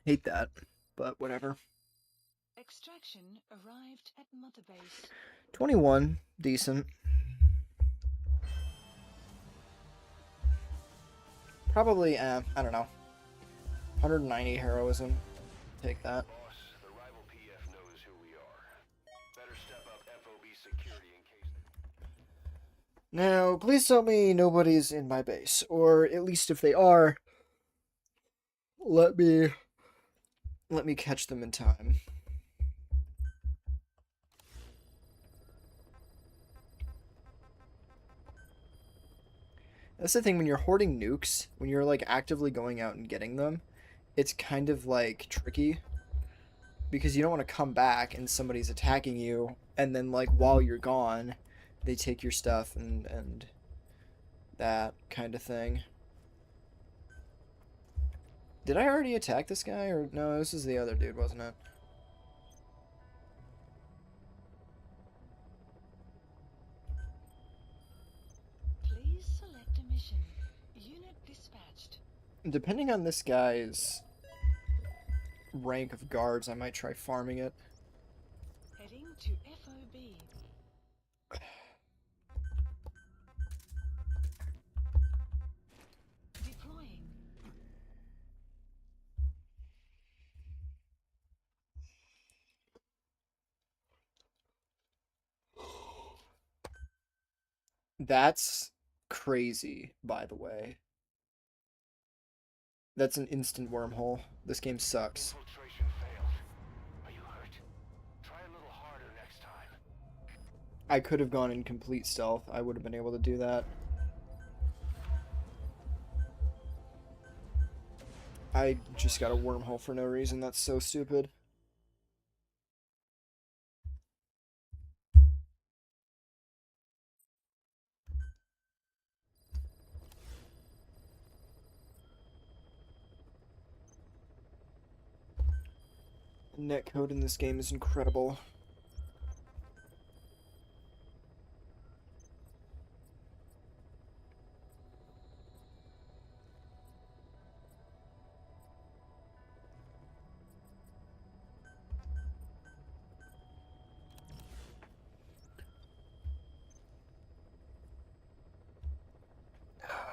Hate that, but whatever. Extraction arrived at Mother Base. 21, decent. Probably, I don't know. 190 heroism. Take that. Boss, the rival PF knows who we are. Better step up FOB security in case they... Now, please tell me nobody's in my base, or at least if they are, let me catch them in time. That's the thing, when you're hoarding nukes, when you're like actively going out and getting them, it's kind of like tricky because you don't want to come back and somebody's attacking you, and then like while you're gone, they take your stuff and that kind of thing. Did I already attack this guy, or no? This is the other dude, wasn't it? Please select a mission. Unit dispatched. Depending on this guy's rank of guards, I might try farming it. Heading to FOB. Deploying. That's crazy, by the way. That's an instant wormhole. This game sucks. Infiltration failed. Are you hurt? Try a little harder next time. I could have gone in complete stealth. I would have been able to do that. I just got a wormhole for no reason. That's so stupid. Netcode in this game is incredible.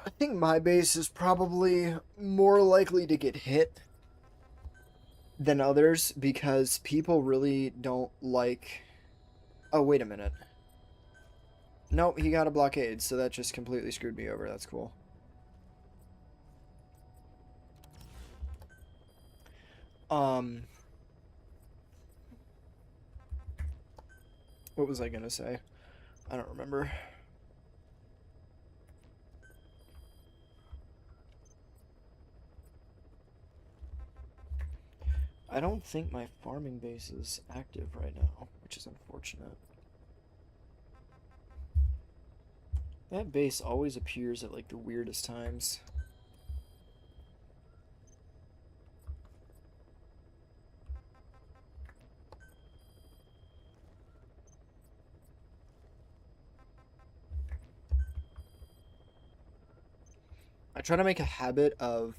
I think my base is probably more likely to get hit than others because people really don't like... Oh, wait a minute. Nope, he got a blockade, so that just completely screwed me over. That's cool. What was I gonna say? I don't remember. I don't think my farming base is active right now, which is unfortunate. That base always appears at like the weirdest times. I try to make a habit of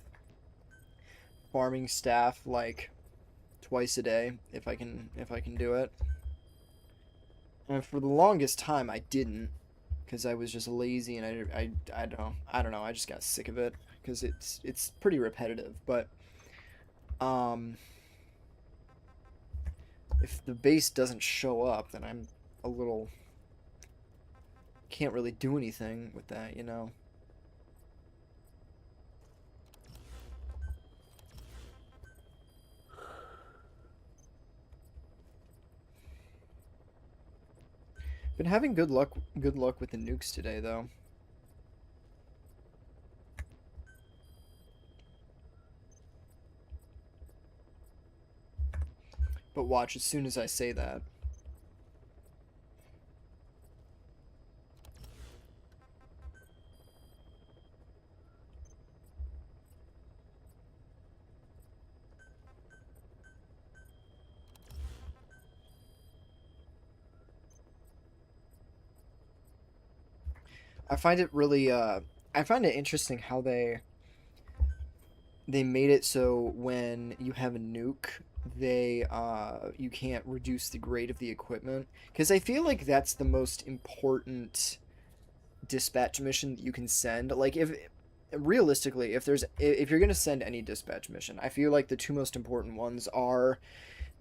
farming staff like twice a day if I can do it. And for the longest time I didn't because I was just lazy and I don't know, I just got sick of it because it's pretty repetitive, but if the base doesn't show up, then I'm a little can't really do anything with that, you know. Been having good luck with the nukes today, though. But watch, as soon as I say that. I find it really, I find it interesting how they made it so when you have a nuke, you can't reduce the grade of the equipment. Because I feel like that's the most important dispatch mission that you can send. Like, realistically, if you're gonna send any dispatch mission, I feel like the two most important ones are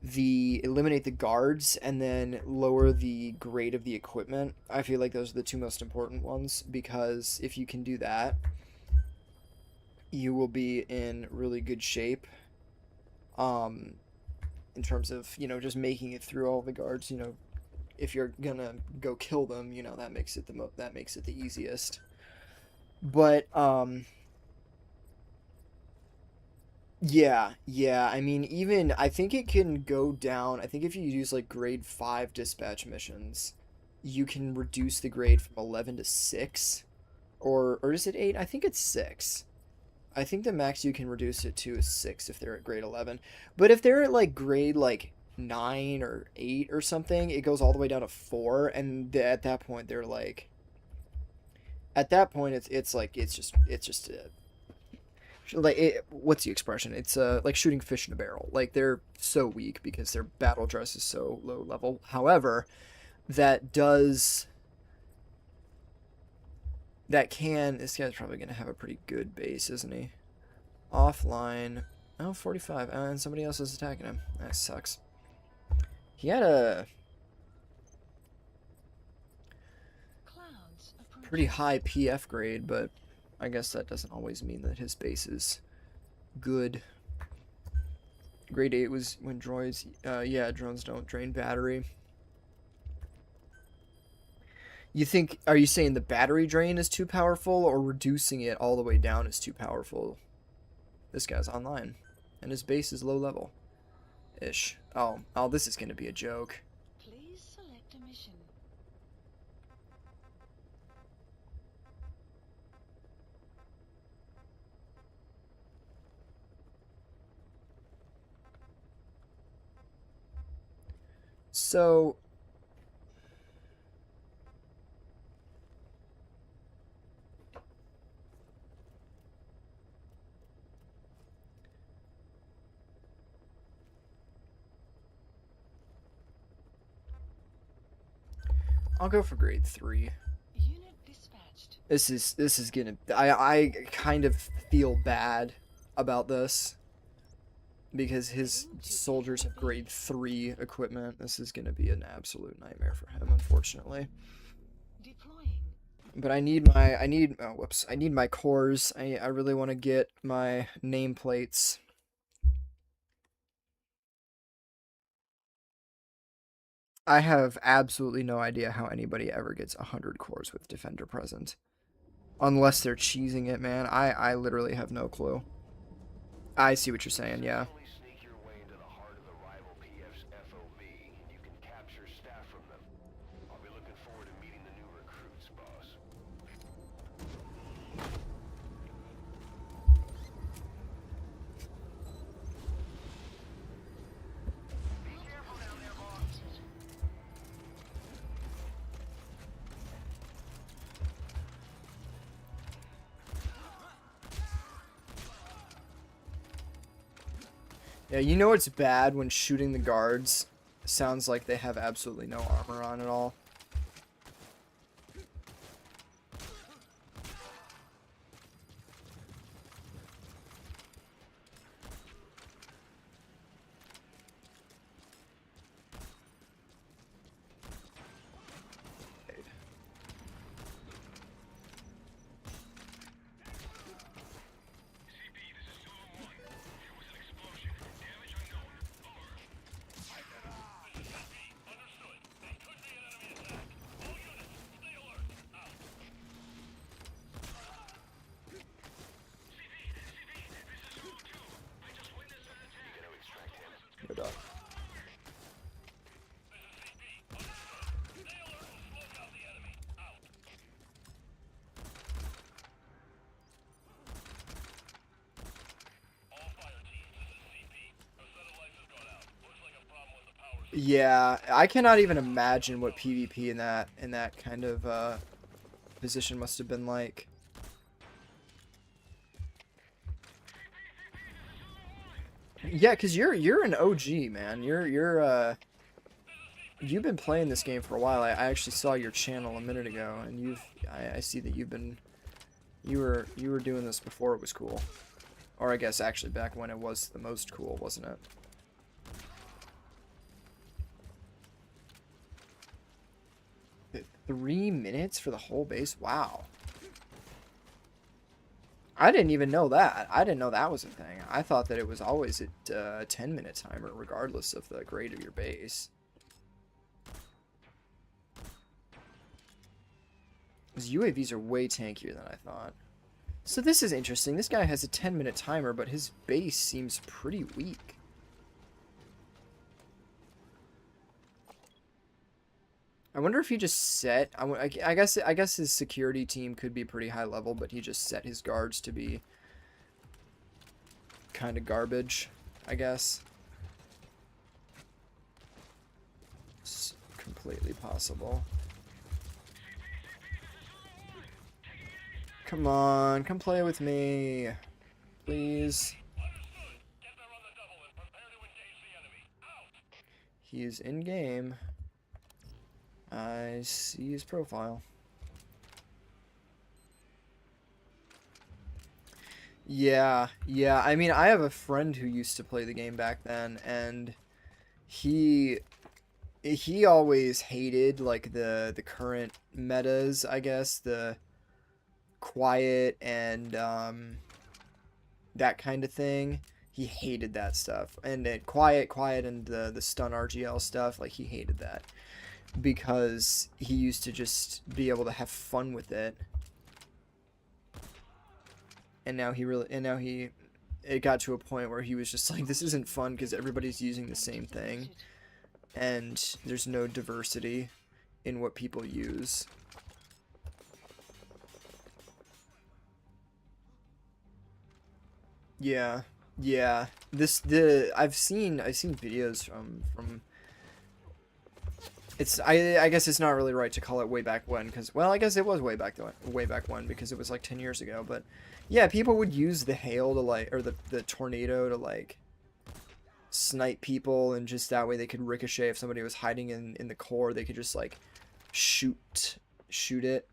the eliminate the guards and then lower the grade of the equipment. I feel like those are the two most important ones because if you can do that, you will be in really good shape in terms of, you know, just making it through all the guards. You know, if you're gonna go kill them, you know, that makes it the easiest. But yeah, I mean, even I think it can go down. I think if you use like grade 5 dispatch missions, you can reduce the grade from 11 to 6, or is it 8? I think it's 6. I think the max you can reduce it to is 6 if they're at grade 11. But if they're at like grade like 9 or 8 or something, it goes all the way down to 4, and at that point they're like, at that point it's just like what's the expression? It's like shooting fish in a barrel. Like they're so weak because their battle dress is so low level. However, that does this guy's probably gonna have a pretty good base, isn't he? Offline. Oh, 45. And somebody else is attacking him. That sucks. He had a Clouds approaching. pretty high PF grade, but I guess that doesn't always mean that his base is good. Grade 8 was when droids, yeah, drones don't drain battery. Are you saying the battery drain is too powerful, or reducing it all the way down is too powerful? This guy's online, and his base is low level. Ish. Oh, this is gonna be a joke. Please select a mission. So, I'll go for grade 3. Unit dispatched. This is gonna. I kind of feel bad about this because his soldiers have grade 3 equipment. This is gonna be an absolute nightmare for him, unfortunately. Deploying. But I need my cores. I really want to get my nameplates. I have absolutely no idea how anybody ever gets 100 cores with Defender present. Unless they're cheesing it, man. I literally have no clue. I see what you're saying, yeah. Sneak your way into the heart of the rival PF's FOB, and you can capture staff from them. I'll be looking forward to meeting the new recruits, boss. Be careful down there, boss. Yeah, you know it's bad when shooting the guards sounds like they have absolutely no armor on at all. CP, this is Zulu 1. There was an explosion. Damage unknown. Over. This is CP. Understood. There could be an enemy attack. All units, stay alert. Out. CP, this is Zulu 2. I just witnessed an attack. You gotta extract him. No doubt. This is CP. Understood. Stay alert. We'll smoke out the enemy. Out. All fire teams, this is CP. Our satellites have gone out. Looks like a problem with the power system. Yeah, I cannot even imagine what PvP in that kind of position must have been like. Yeah, cause you're an OG, man. You've been playing this game for a while. I actually saw your channel a minute ago, and I see that you were doing this before it was cool, or I guess actually back when it was the most cool, wasn't it? 3 minutes for the whole base? Wow. I didn't even know that. I didn't know that was a thing. I thought that it was always a 10-minute timer, regardless of the grade of your base. These UAVs are way tankier than I thought. So this is interesting. This guy has a 10-minute timer, but his base seems pretty weak. I wonder if he just set. I guess his security team could be pretty high level, but he just set his guards to be kind of garbage, I guess. It's completely possible. Come on, come play with me. Please. Understood. Get there on the double and prepare to engage the enemy. Out! He is in game. I see his profile. Yeah. I mean, I have a friend who used to play the game back then, and he always hated like the current metas, I guess, the quiet and that kind of thing. He hated that stuff, and then quiet, and the stun RGL stuff. Like, he hated that because he used to just be able to have fun with it, and now it got to a point where he was just like, this isn't fun because everybody's using the same thing, and there's no diversity in what people use. Yeah. I've seen videos from it's I guess it's not really right to call it way back when, because, well, I guess it was way back when, because it was like 10 years ago. But yeah, people would use the hail to like, or the tornado to like snipe people, and just that way they could ricochet. If somebody was hiding in the core, they could just like shoot it,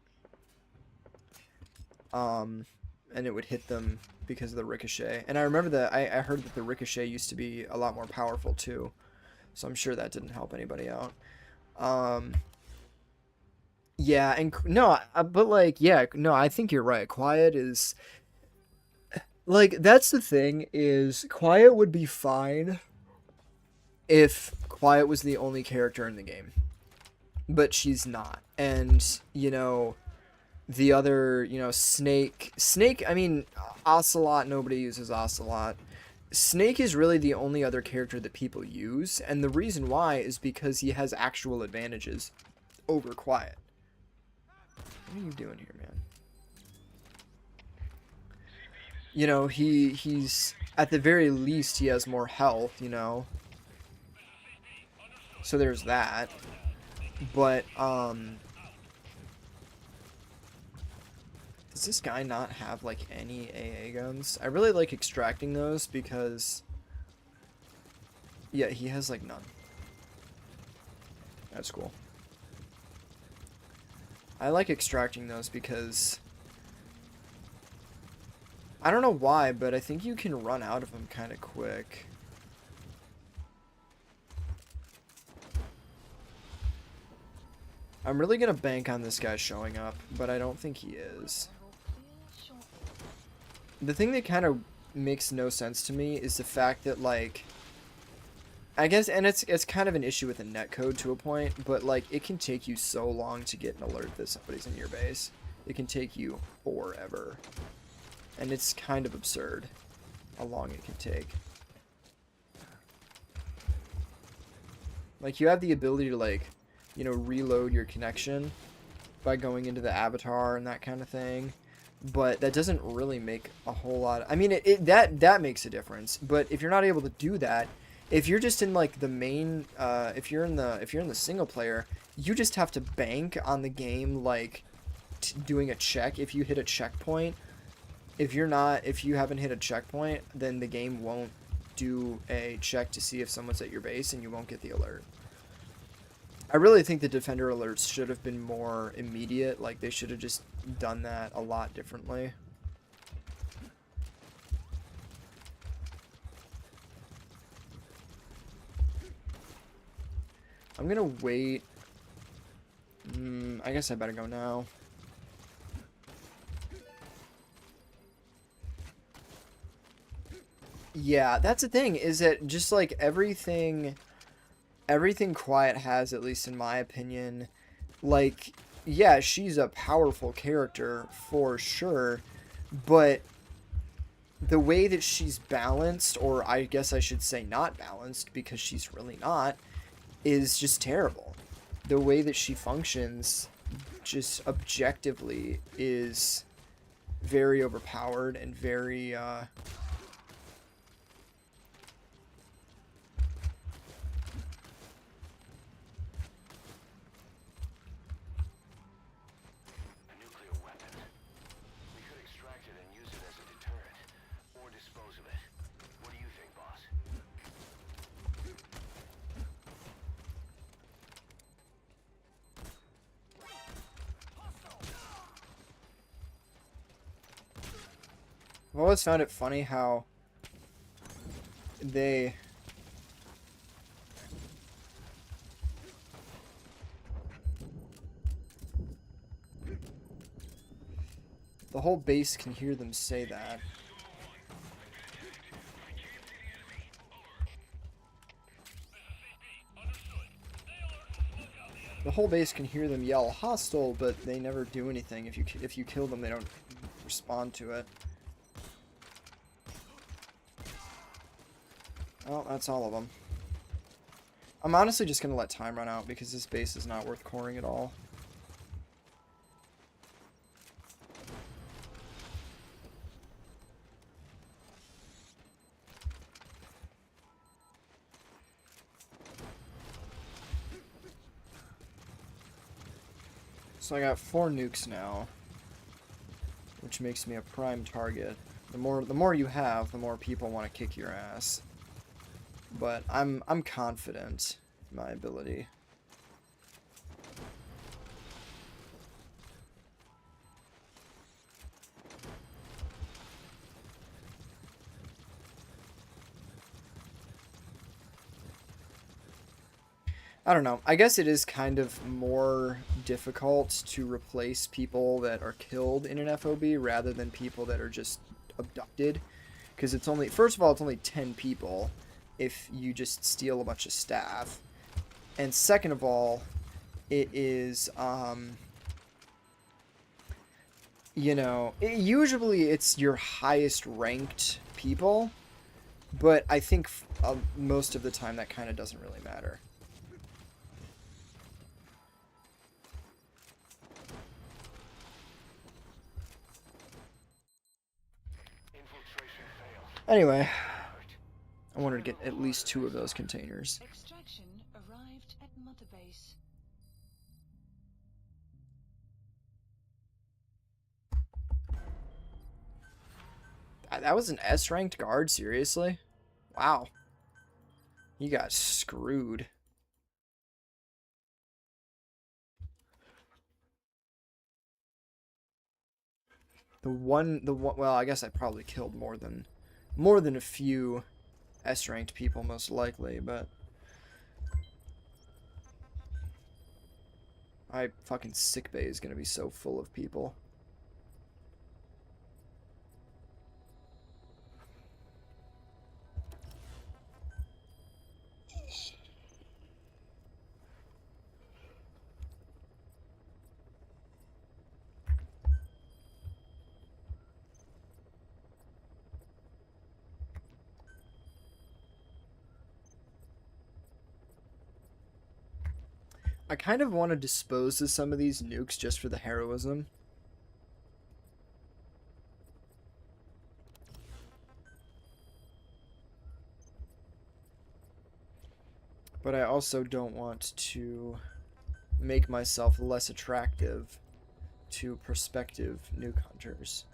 and it would hit them because of the ricochet. And I remember that I heard that the ricochet used to be a lot more powerful too, so I'm sure that didn't help anybody out. Yeah, and no, but like, yeah, no, I think you're right. Quiet is like, that's the thing, is Quiet would be fine if Quiet was the only character in the game, but she's not. And the other, Snake, I mean, Ocelot, nobody uses Ocelot. Snake is really the only other character that people use, and the reason why is because he has actual advantages over Quiet. What are you doing here, man? He's at the very least, he has more health, so there's that. But does this guy not have like any AA guns? I really like extracting those because, yeah, he has like none. That's cool. I like extracting those because I don't know why, but I think you can run out of them kind of quick. I'm really gonna bank on this guy showing up, but I don't think he is. The thing that kind of makes no sense to me is the fact that, like, I guess, and it's kind of an issue with the netcode to a point, but like, it can take you so long to get an alert that somebody's in your base. It can take you forever, and it's kind of absurd how long it can take. Like, you have the ability to, like, reload your connection by going into the avatar and that kind of thing, but that doesn't really make a whole lot. I mean, that makes a difference, but if you're not able to do that, if you're just in like the main, if you're in the single player, you just have to bank on the game, like doing a check. If you hit a checkpoint, if you haven't hit a checkpoint, then the game won't do a check to see if someone's at your base, and you won't get the alert. I really think the defender alerts should have been more immediate. Like, they should have just done that a lot differently. I'm gonna wait. I guess I better go now. Yeah, that's the thing, is that just like everything Quiet has, at least in my opinion, like, yeah, she's a powerful character for sure, but the way that she's balanced, or I guess I should say not balanced, because she's really not, is just terrible. The way that she functions, just objectively, is very overpowered and very, I've always found it funny how they... The whole base can hear them say that. The whole base can hear them yell hostile, but they never do anything. If you kill them, they don't respond to it. Oh, that's all of them. I'm honestly just gonna let time run out because this base is not worth coring at all. So I got 4 nukes now, which makes me a prime target. The more you have, the more people want to kick your ass. But I'm confident in my ability. I don't know. I guess it is kind of more difficult to replace people that are killed in an FOB rather than people that are just abducted. Because it's only, first of all, it's only 10 people if you just steal a bunch of staff. And second of all, it is, you know, usually it's your highest ranked people. But I think most of the time that kind of doesn't really matter. Anyway, I wanted to get at least 2 of those containers. Extraction arrived at Mother Base. That was an S-ranked guard, seriously? Wow. You got screwed. Well, I guess I probably killed more than a few S-ranked people, most likely, but my fucking sickbay is gonna be so full of people. I kind of want to dispose of some of these nukes just for the heroism. But I also don't want to make myself less attractive to prospective nuke hunters.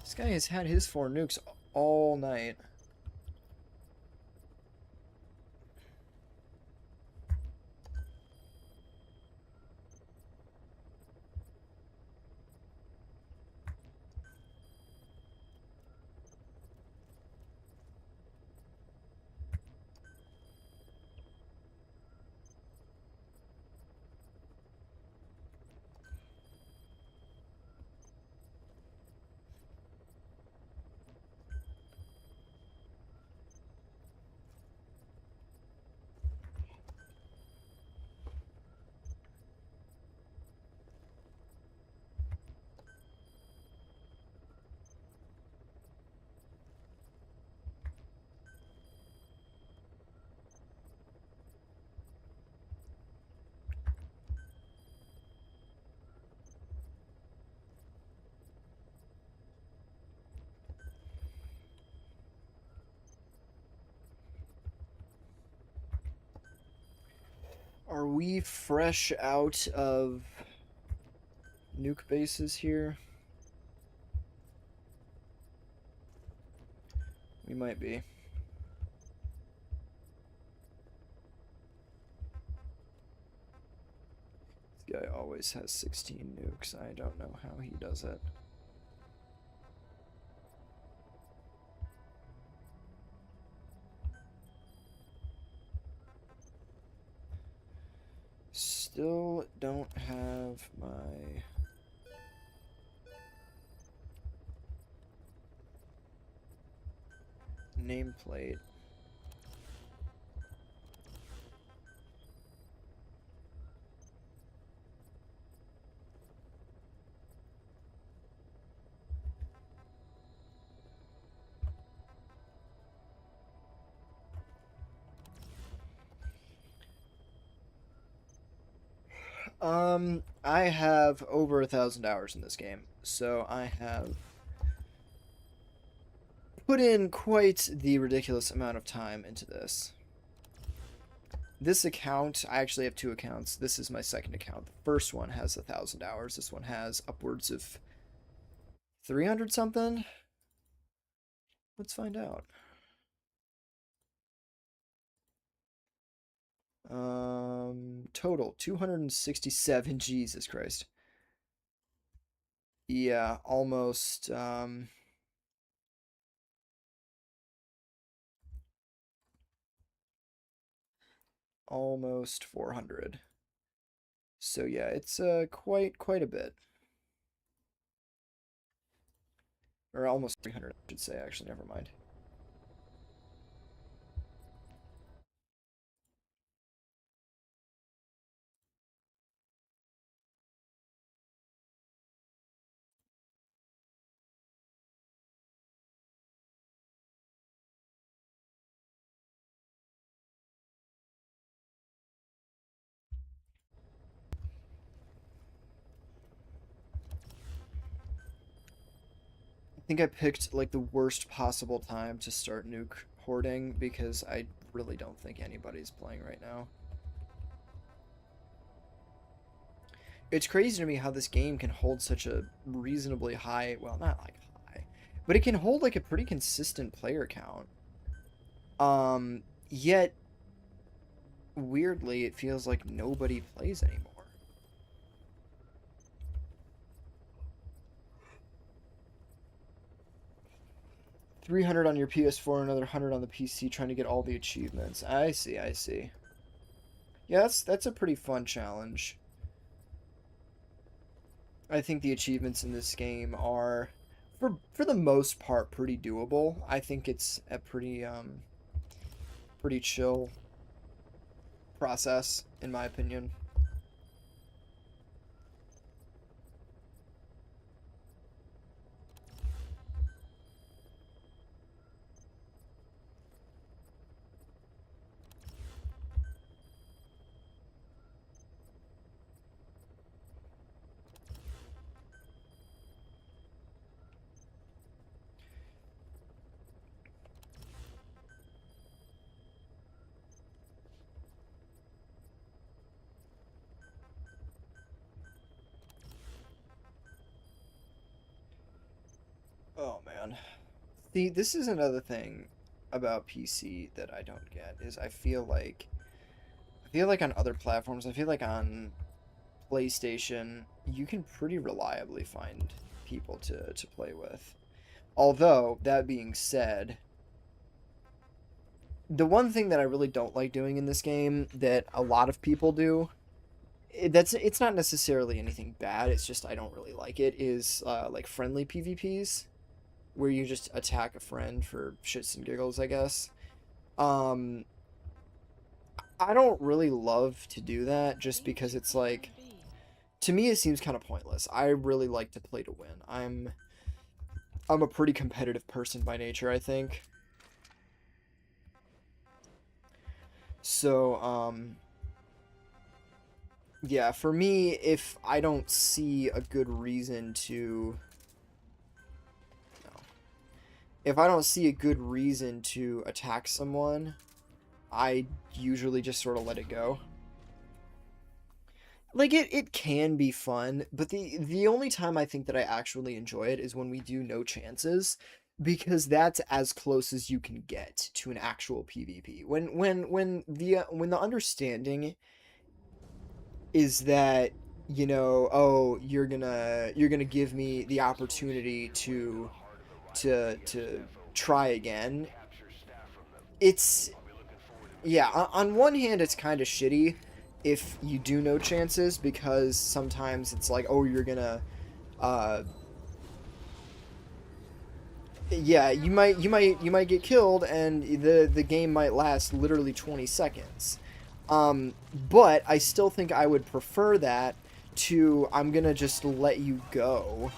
This guy has had his 4 nukes all night. Are we fresh out of nuke bases here? We might be. This guy always has 16 nukes. I don't know how he does it. still don't have my nameplate. I have over 1,000 hours in this game, so I have put in quite the ridiculous amount of time into this. This account, I actually have two accounts. This is my second account. The first one has 1,000 hours. This one has upwards of 300 something. Let's find out. Total 267. Jesus Christ. Yeah, almost almost 400. So yeah, it's quite a bit. Or almost 300, I should say, actually, never mind. I think I picked like the worst possible time to start nuke hoarding because I really don't think anybody's playing right now. It's crazy to me how this game can hold such a reasonably high, well, not like high, but it can hold like a pretty consistent player count. Yet weirdly it feels like nobody plays anymore. 300 on your PS4, another 100 on the PC, trying to get all the achievements. I see, I see. Yeah, that's a pretty fun challenge. I think the achievements in this game are, for the most part, pretty doable. I think it's a pretty chill process, in my opinion. Oh man. See, this is another thing about PC that I don't get is I feel like on other platforms, I feel like on PlayStation, you can pretty reliably find people to play with. Although, that being said, the one thing that I really don't like doing in this game that a lot of people do, it's not necessarily anything bad, it's just I don't really like it, is like friendly PvPs, where you just attack a friend for shits and giggles, I guess. Um, I don't really love to do that just because it's like, to me it seems kind of pointless. I really like to play to win. I'm a pretty competitive person by nature, I think. So, yeah, for me, if I don't see a good reason to... No. If I don't see a good reason to attack someone, I usually just sort of let it go. Like, it can be fun, but the only time I think that I actually enjoy it is when we do no chances, because that's as close as you can get to an actual PvP. When the understanding is that, you know, oh, you're gonna give me the opportunity to try again. It's, yeah, on one hand it's kind of shitty, if you do know chances, because sometimes it's like, oh, you're gonna yeah, you might get killed, and the game might last literally 20 seconds. But I still think I would prefer that to I'm gonna just let you go.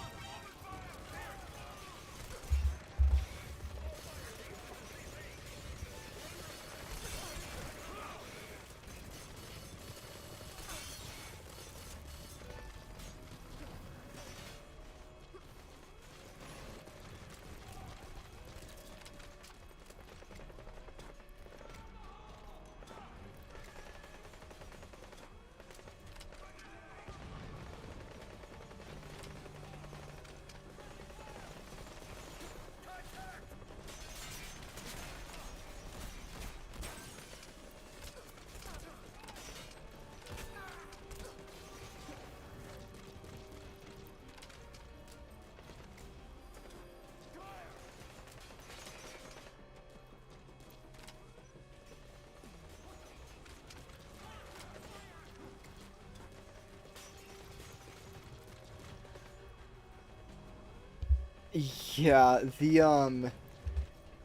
Yeah, the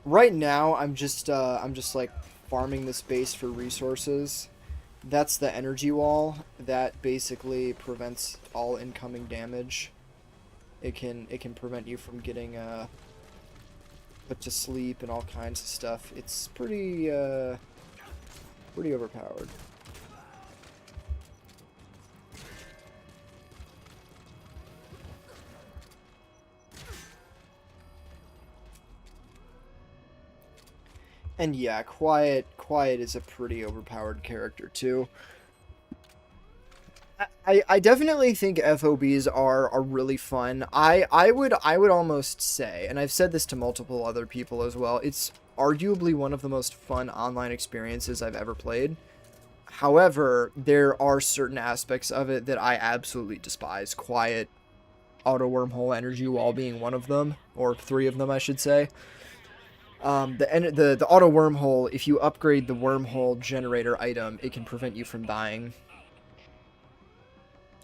right now I'm just like farming this base for resources. That's the energy wall that basically prevents all incoming damage. It can prevent you from getting put to sleep and all kinds of stuff. It's pretty overpowered. And yeah, Quiet is a pretty overpowered character too. I definitely think FOBs are really fun. I would almost say, and I've said this to multiple other people as well, it's arguably one of the most fun online experiences I've ever played. However, there are certain aspects of it that I absolutely despise. Quiet, auto wormhole, energy wall being one of them, or three of them, I should say. The auto wormhole, if you upgrade the wormhole generator item, it can prevent you from dying.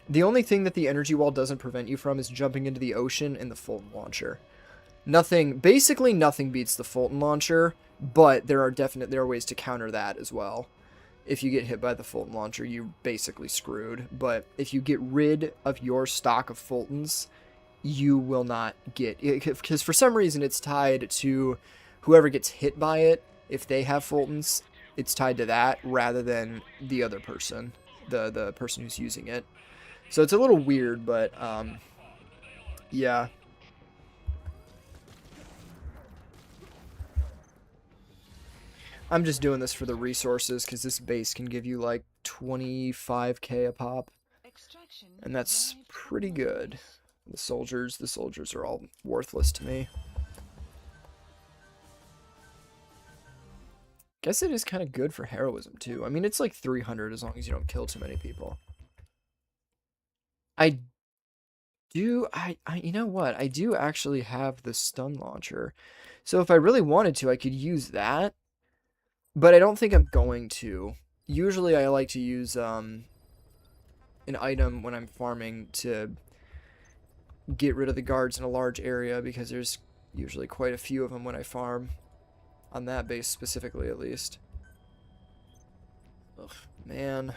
The only thing that the energy wall doesn't prevent you from is jumping into the ocean and the Fulton launcher. Basically nothing beats the Fulton launcher, but there are ways to counter that as well. If you get hit by the Fulton launcher, you're basically screwed. But if you get rid of your stock of Fultons, you will not get... Because for some reason it's tied to whoever gets hit by it. If they have Fultons, it's tied to that rather than the other person, the person who's using it. So it's a little weird, but yeah. I'm just doing this for the resources because this base can give you like 25k a pop, Extraction and that's arrived pretty on good. base. The soldiers are all worthless to me. Guess it is kind of good for heroism too. I mean, it's like 300 as long as you don't kill too many people. You know what? I do actually have the stun launcher. So if I really wanted to, I could use that. But I don't think I'm going to. Usually I like to use an item when I'm farming to get rid of the guards in a large area because there's usually quite a few of them when I farm. On that base specifically, at least. Ugh, man.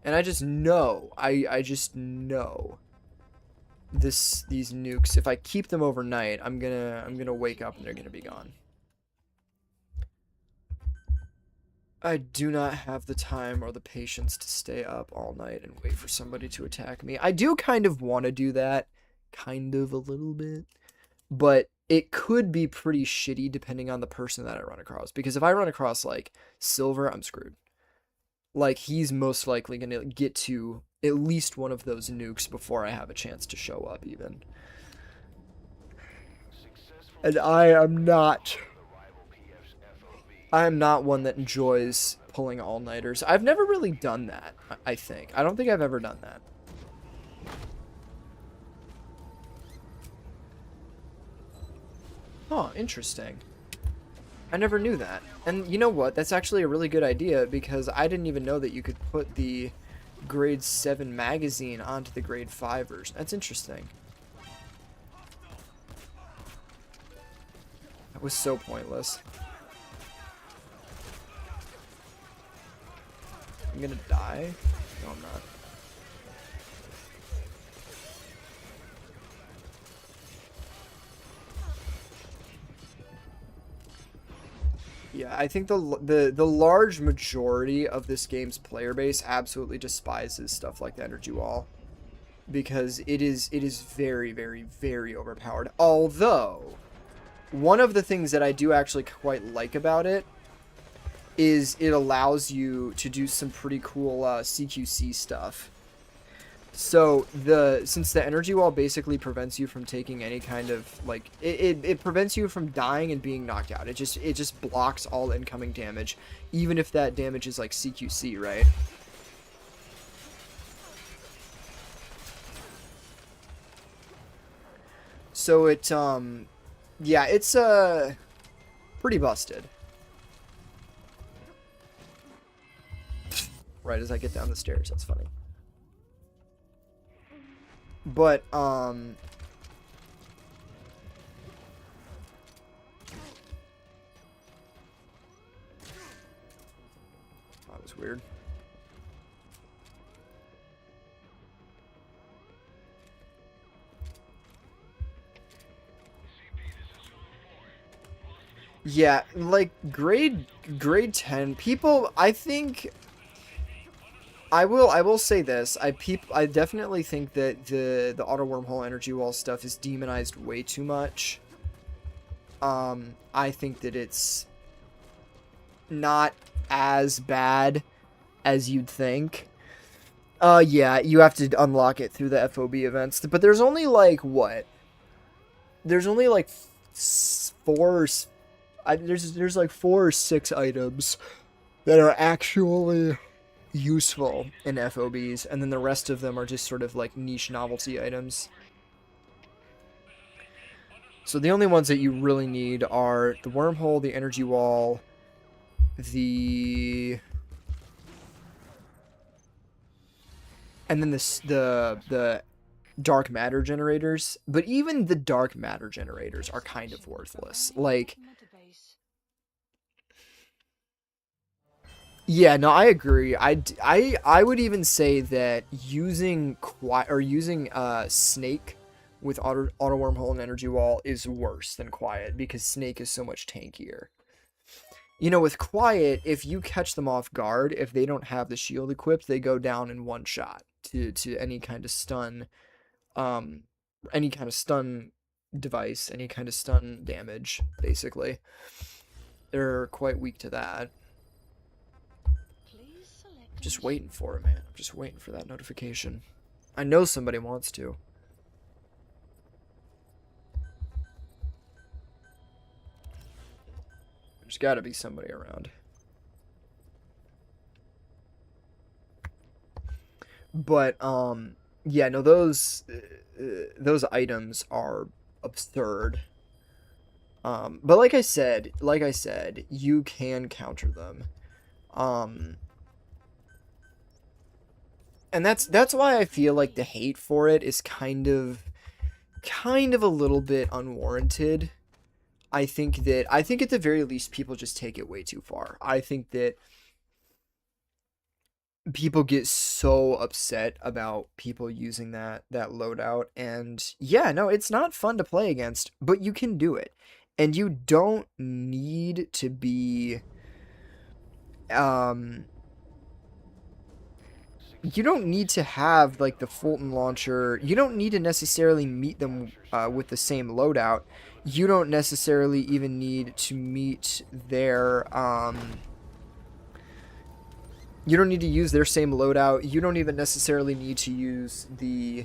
And I just know, I just know these nukes, if I keep them overnight, I'm gonna wake up and they're gonna be gone. I do not have the time or the patience to stay up all night and wait for somebody to attack me. I do kind of want to do that, kind of a little bit, but it could be pretty shitty depending on the person that I run across, because if I run across like Silver, I'm screwed. Like, he's most likely going to get to at least one of those nukes before I have a chance to show up, even. And I am not one that enjoys pulling all-nighters. I've never really done that, I think. I don't think I've ever done that. Oh, interesting. I never knew that. And you know what? That's actually a really good idea, because I didn't even know that you could put the grade 7 magazine onto the grade 5 version. That's interesting. That was so pointless. I'm gonna die? No, I'm not. Yeah, I think the large majority of this game's player base absolutely despises stuff like the energy wall, because it is very, very, very overpowered. Although, one of the things that I do actually quite like about it is it allows you to do some pretty cool CQC stuff. So since the energy wall basically prevents you from taking any kind of, like, it prevents you from dying and being knocked out. It just blocks all incoming damage, even if that damage is like CQC, right? So it yeah, it's pretty busted. Right as I get down the stairs, that's funny. But, that was weird. Yeah, like, grade 10, people, I think... I will say this. I definitely think that the auto wormhole energy wall stuff is demonized way too much. I think that it's not as bad as you'd think. Yeah, you have to unlock it through the FOB events, but there's only like what? There's only like there's like 4 or 6 items that are actually useful in FOBs, and then the rest of them are just sort of like niche novelty items. So the only ones that you really need are the wormhole, the energy wall, and then the dark matter generators. But even the dark matter generators are kind of worthless. Like, yeah, no, I agree. I would even say that using Snake with auto wormhole and energy wall is worse than Quiet, because Snake is so much tankier. You know, with Quiet, if you catch them off guard, if they don't have the shield equipped, they go down in one shot to any kind of stun, device, any kind of stun damage, basically. They're quite weak to that. Just waiting for it, man. I'm just waiting for that notification. I know somebody wants to. There's gotta be somebody around. But, yeah, no, those items are absurd. But like I said, you can counter them. And that's why I feel like the hate for it is kind of a little bit unwarranted. I think at the very least people just take it way too far. I think that people get so upset about people using that loadout, and yeah, no, it's not fun to play against, but you can do it. And you don't need to be you don't need to have like the Fulton launcher. You don't need to necessarily meet them with the same loadout. You don't necessarily even need to meet their you don't need to use their same loadout. You don't even necessarily need to use the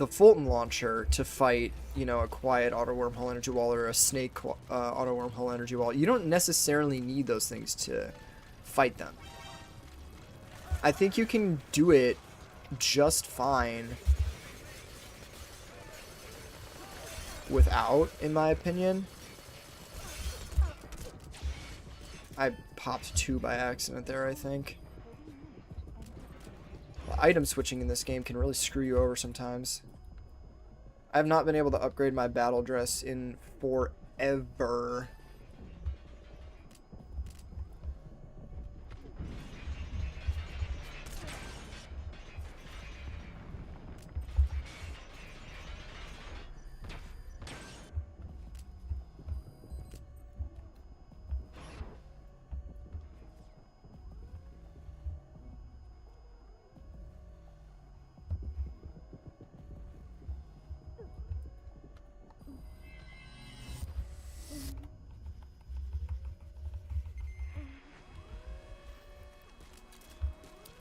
Fulton launcher to fight, you know, a Quiet auto wormhole energy wall or a Snake auto wormhole energy wall. You don't necessarily need those things to fight them. I think you can do it just fine without, in my opinion. I popped 2 by accident there, I think. Well, item switching in this game can really screw you over sometimes. I have not been able to upgrade my battle dress in forever.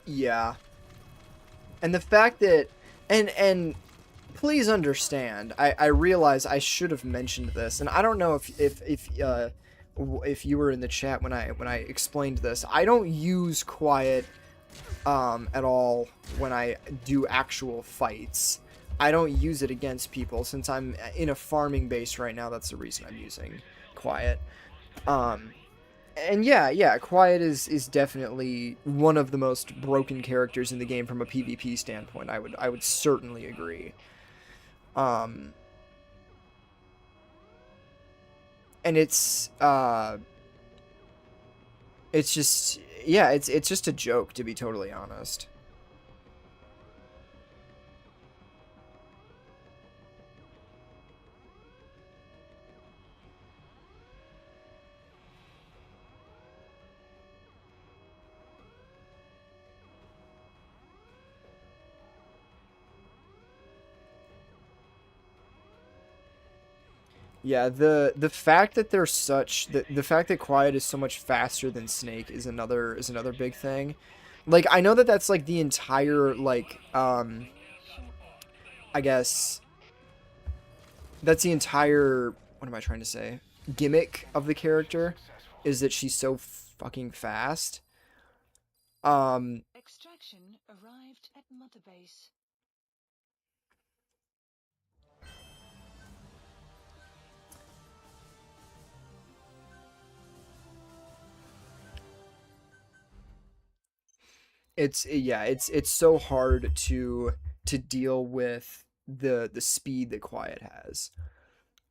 Yeah. And the fact that, and please understand, I realize I should have mentioned this, and I don't know if you were in the chat when I explained this. I don't use quiet at all when I do actual fights. I don't use it against people since I'm in a farming base right now. That's the reason I'm using quiet. And yeah, Quiet is definitely one of the most broken characters in the game from a PvP standpoint. I would certainly agree. And it's just, yeah, it's just a joke, to be totally honest. Yeah, the fact that they're such the fact that Quiet is so much faster than Snake is another big thing. Like, I know that that's like the entire like I guess that's the entire, what am I trying to say, gimmick of the character is that she's so fucking fast. Extraction arrived at Mother Base. It's so hard to deal with the speed that Quiet has.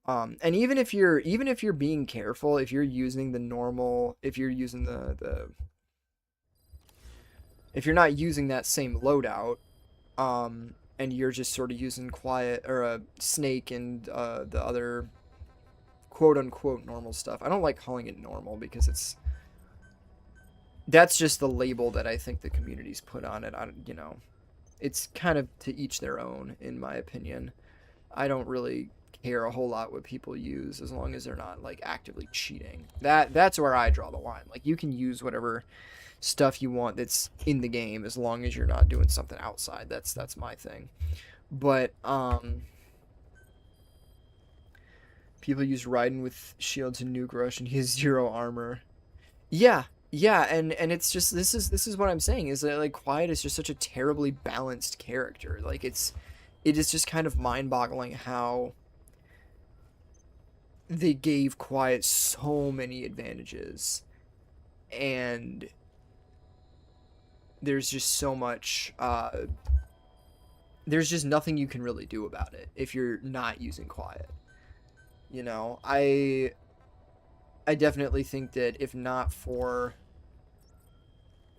And even if you're being careful, if you're using the normal, if you're using the if you're not using that same loadout, and you're just sort of using Quiet or a Snake and the other quote unquote normal stuff. I don't like calling it normal because that's just the label that I think the community's put on it. It's kind of to each their own, in my opinion. I don't really care a whole lot what people use as long as they're not like actively cheating. That's where I draw the line. Like, you can use whatever stuff you want that's in the game as long as you're not doing something outside. That's my thing. But people use Raiden with shields and Nuke Rush and he has 0 armor. Yeah, and it's just, this is what I'm saying, is that like Quiet is just such a terribly balanced character. Like, it is just kind of mind-boggling how they gave Quiet so many advantages, and there's just so much there's just nothing you can really do about it if you're not using Quiet. I definitely think that if not for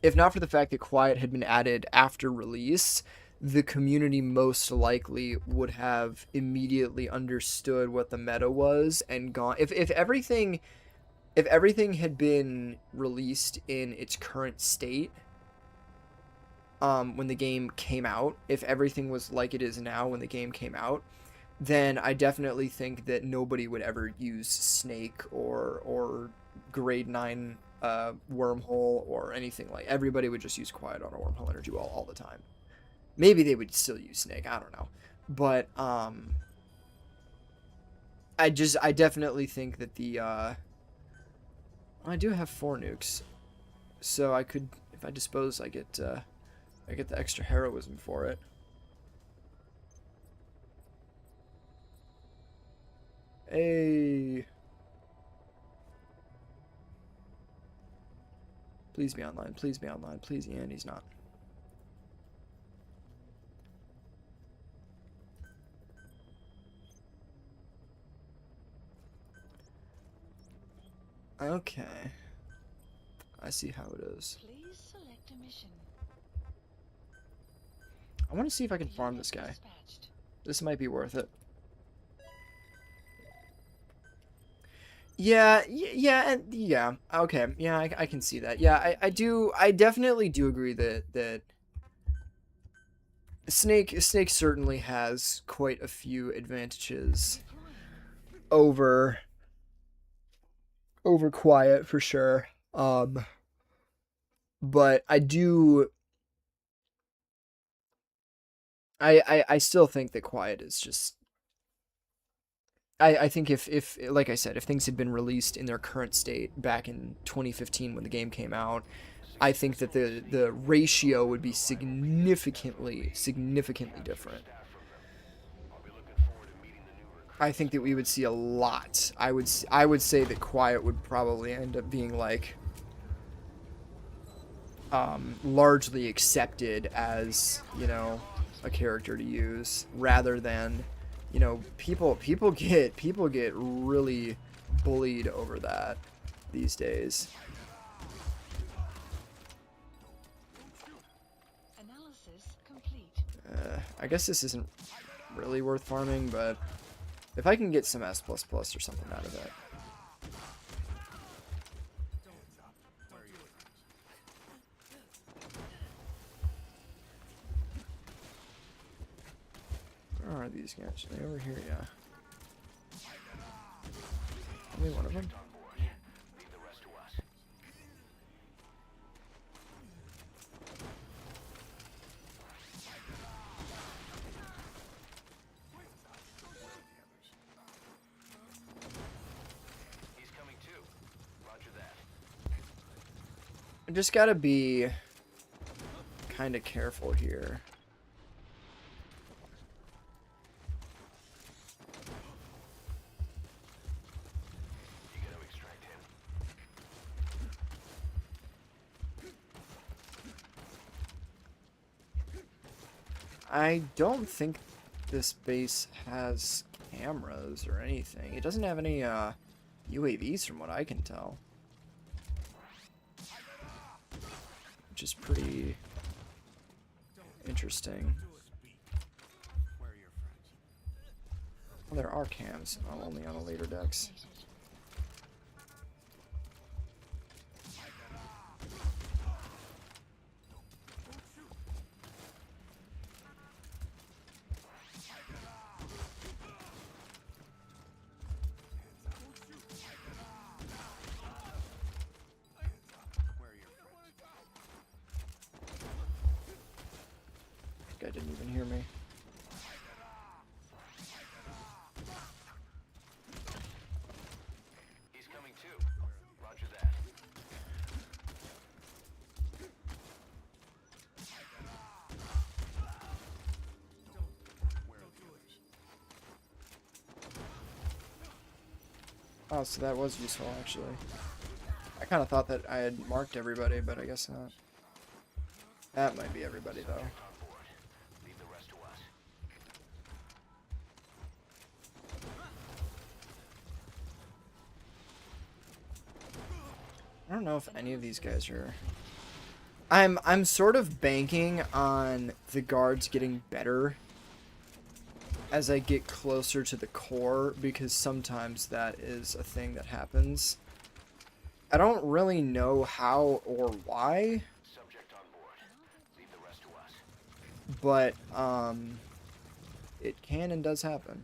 the fact that Quiet had been added after release, the community most likely would have immediately understood what the meta was and gone. If everything had been released in its current state, when the game came out, if everything was like it is now when the game came out, then I definitely think that nobody would ever use Snake or grade 9 wormhole or anything. Like, everybody would just use Quiet on a wormhole energy wall all the time. Maybe they would still use Snake, I don't know. But I definitely think that I do have 4 nukes, so I could, if I dispose, I get the extra heroism for it. Hey. Please be online. Please be online. Please, and he's not. Okay. I see how it is. Please select a mission. I want to see if I can farm this guy. Dispatched. This might be worth it. Yeah, yeah. Okay, yeah, I can see that. Yeah, I definitely do agree that Snake certainly has quite a few advantages over Quiet for sure. But I still think that Quiet is just. I think if like I said, if things had been released in their current state back in 2015 when the game came out, I think that the ratio would be significantly different. I think that we would see a lot. I would say that Quiet would probably end up being like largely accepted as, you know, a character to use rather than, you know, people get really bullied over that these days. Analysis complete. I guess this isn't really worth farming, but if I can get some S++ or something out of it. Where are these guys? Are they over here? Yeah. Only one of them? I just gotta be kind of careful here. I don't think this base has cameras or anything. It doesn't have any UAVs from what I can tell. Which is pretty interesting. Well, there are cams, only on the later decks. Guy didn't even hear me. He's coming too. Roger that. Oh, so that was useful, actually. I kind of thought that I had marked everybody, but I guess not. That might be everybody, though. I don't know if any of these guys are... I'm sort of banking on the guards getting better as I get closer to the core, because sometimes that is a thing that happens. I don't really know how or why, Subject on board. Leave the rest to us. but it can and does happen.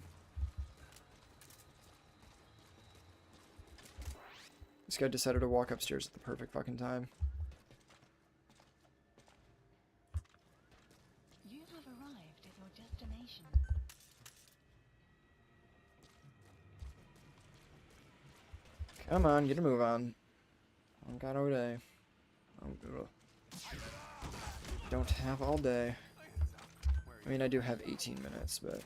This guy decided to walk upstairs at the perfect fucking time. You have arrived at your destination. Come on, get a move on. I don't got all day. Don't have all day. I mean, I do have 18 minutes, but...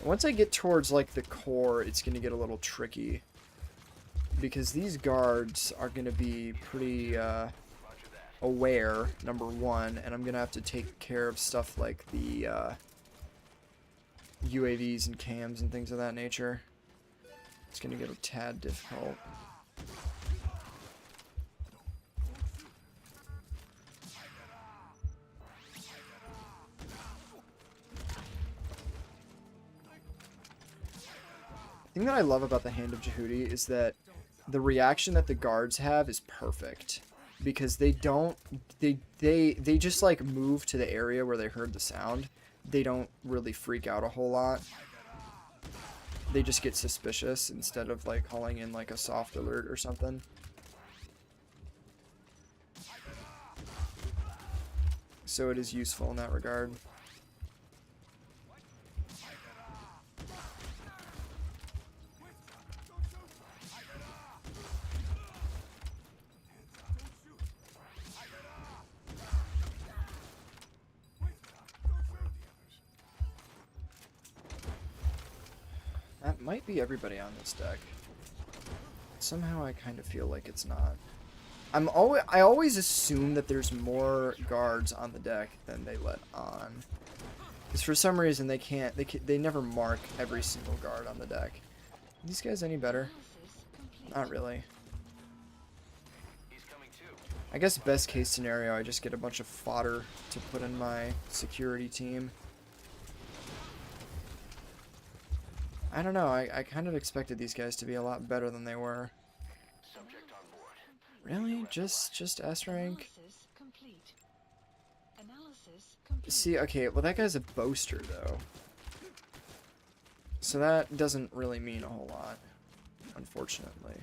Once I get towards, like, the core, it's gonna get a little tricky. because these guards are going to be pretty aware, number one, and I'm going to have to take care of stuff like the UAVs and cams and things of that nature. It's going to get a tad difficult. The thing that I love about the Hand of Jehudi is that the reaction that the guards have is perfect, because they don't they just like move to the area where they heard the sound. They don't really freak out a whole lot. They just get suspicious instead of like calling in like a soft alert or something. So it is useful in that regard. That might be everybody on this deck. Somehow I kind of feel like it's not. I always assume that there's more guards on the deck than they let on. Because for some reason they never mark every single guard on the deck. Are these guys any better? Not really. I guess best case scenario, I just get a bunch of fodder to put in my security team. I don't know, I kind of expected these guys to be a lot better than they were. Really? Just S rank? See, okay, well that guy's a boaster though. So that doesn't really mean a whole lot, unfortunately.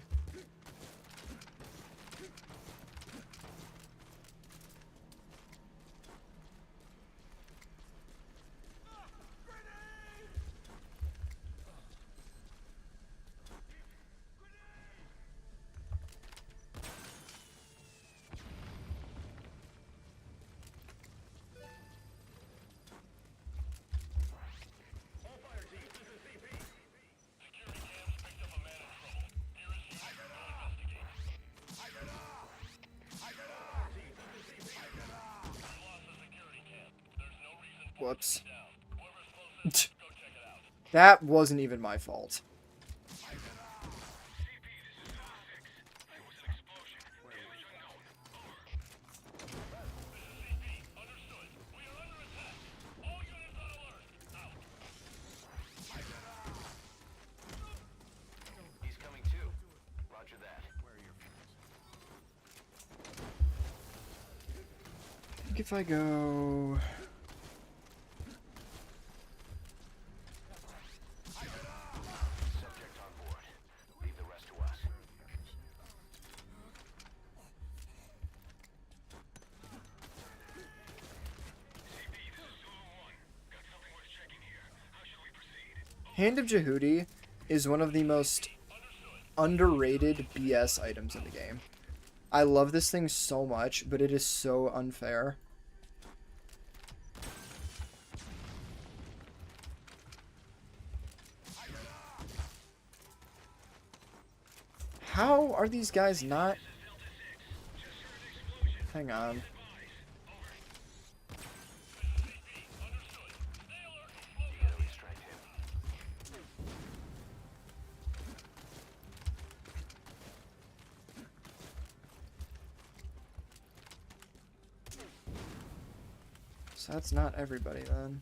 Whoops. That wasn't even my fault. He's coming too. Roger that. Where are your I think if I go... subject on board? Leave the rest to us. CP, this is Zulu 1. Got something worth checking here. How should we proceed? Hand of Jehudi is one of the most underrated BS items in the game. I love this thing so much, but it is so unfair. How are these guys not... Hang on. So that's not everybody then.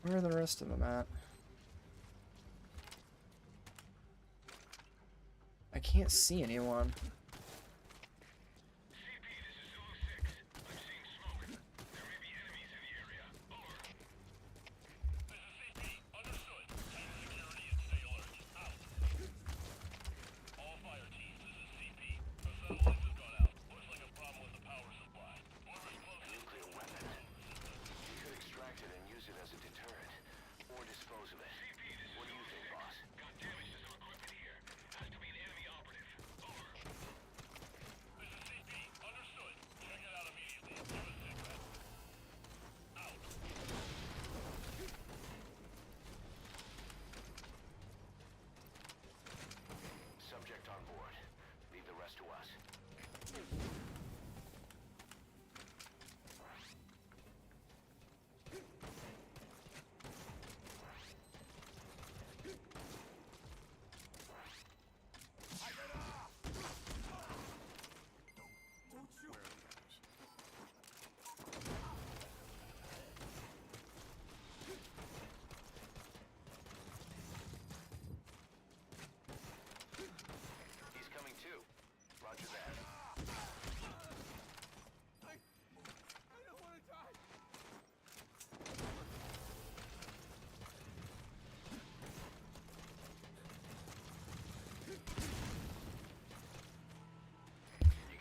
Where are the rest of them at? I can't see anyone. CP, this is Zulu 6. I'm seeing smoke. There may be enemies in the area. Over. This is CP. Understood. Tank security and stay alert. Out. All fire teams, this is CP. The satellites have gone out. Looks like a problem with the power supply. Whoever's close. Nuclear weapon. You could extract it and use it as a deterrent. Or dispose of it. CP, this is what do you think, boss? Got damage to some equipment here. Has to be an enemy operative. Over.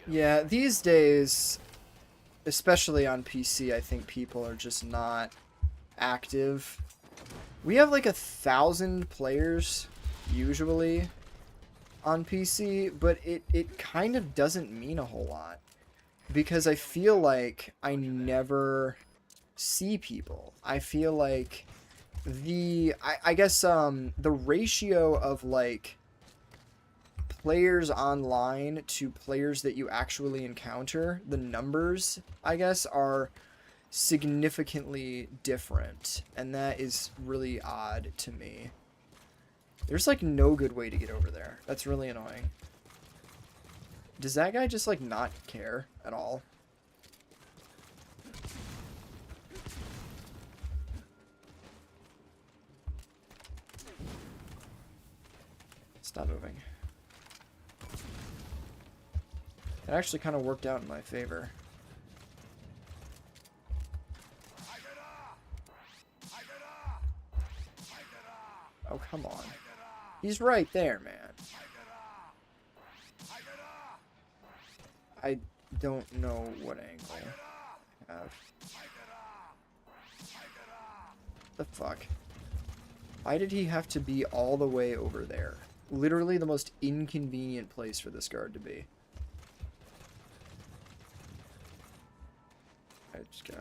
Yeah, these days, especially on PC, I think people are just not active. We have like 1,000 players usually on PC, but it kind of doesn't mean a whole lot because I feel like I never see people. I feel like I guess the ratio of like players online to players that you actually encounter, the numbers, I guess, are significantly different, and that is really odd to me. There's like no good way to get over there. That's really annoying. Does that guy just like not care at all? Stop moving. It actually kind of worked out in my favor. Oh, come on. He's right there, man. I don't know what angle I have. The fuck? Why did he have to be all the way over there? Literally the most inconvenient place for this guard to be.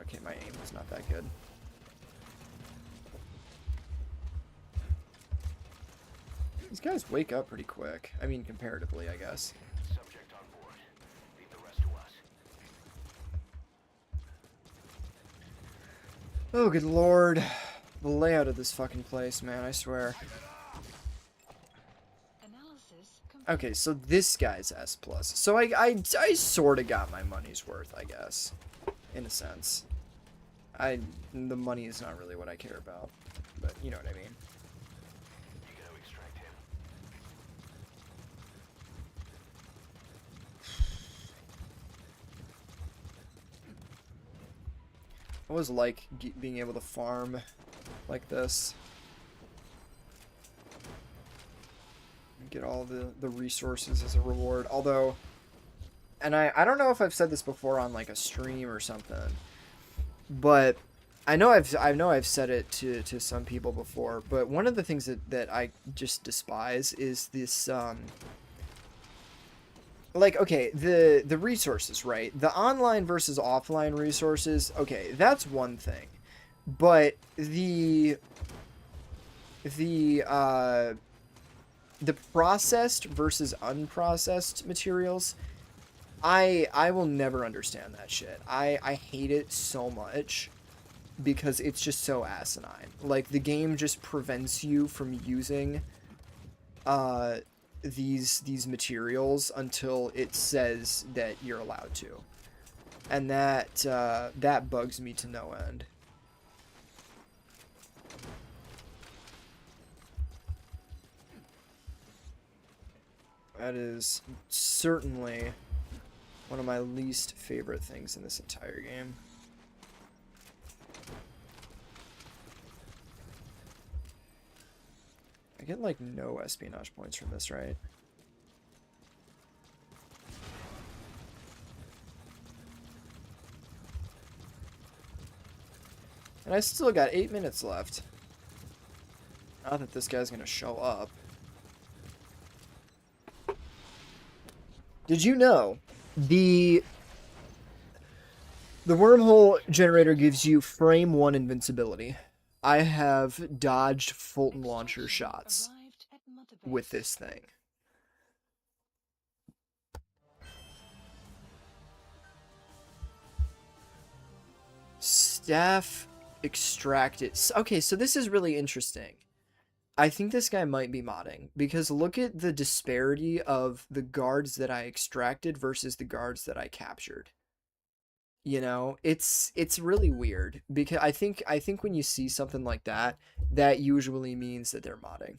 Okay, my aim was not that good. These guys wake up pretty quick. I mean, comparatively, I guess. Subject on board. Leave the rest to us. Oh, good lord. The layout of this fucking place, man, I swear. Analysis complete. Okay, so this guy's S+. So I sort of got my money's worth, I guess. In a sense. The money is not really what I care about. But you know what I mean. You gotta extract him. I always like being able to farm like this. Get all the resources as a reward. Although, and I don't know if I've said this before on like a stream or something, but I know I've said it to some people before. But one of the things that I just despise is this like, okay, the resources, right? The online versus offline resources, okay, that's one thing. But the processed versus unprocessed materials, I will never understand that shit. I hate it so much because it's just so asinine. Like, the game just prevents you from using these materials until it says that you're allowed to. And that bugs me to no end. That is certainly one of my least favorite things in this entire game. I get like no espionage points from this, right? And I still got 8 minutes left. Not that this guy's gonna show up. Did you know the wormhole generator gives you frame 1 invincibility? I have dodged Fulton launcher shots Arrived at Mother Base. with this thing. Staff extracted. Okay, so this is really interesting. I think this guy might be modding because look at the disparity of the guards that I extracted versus the guards that I captured. You know, it's really weird because I think when you see something like that, that usually means that they're modding.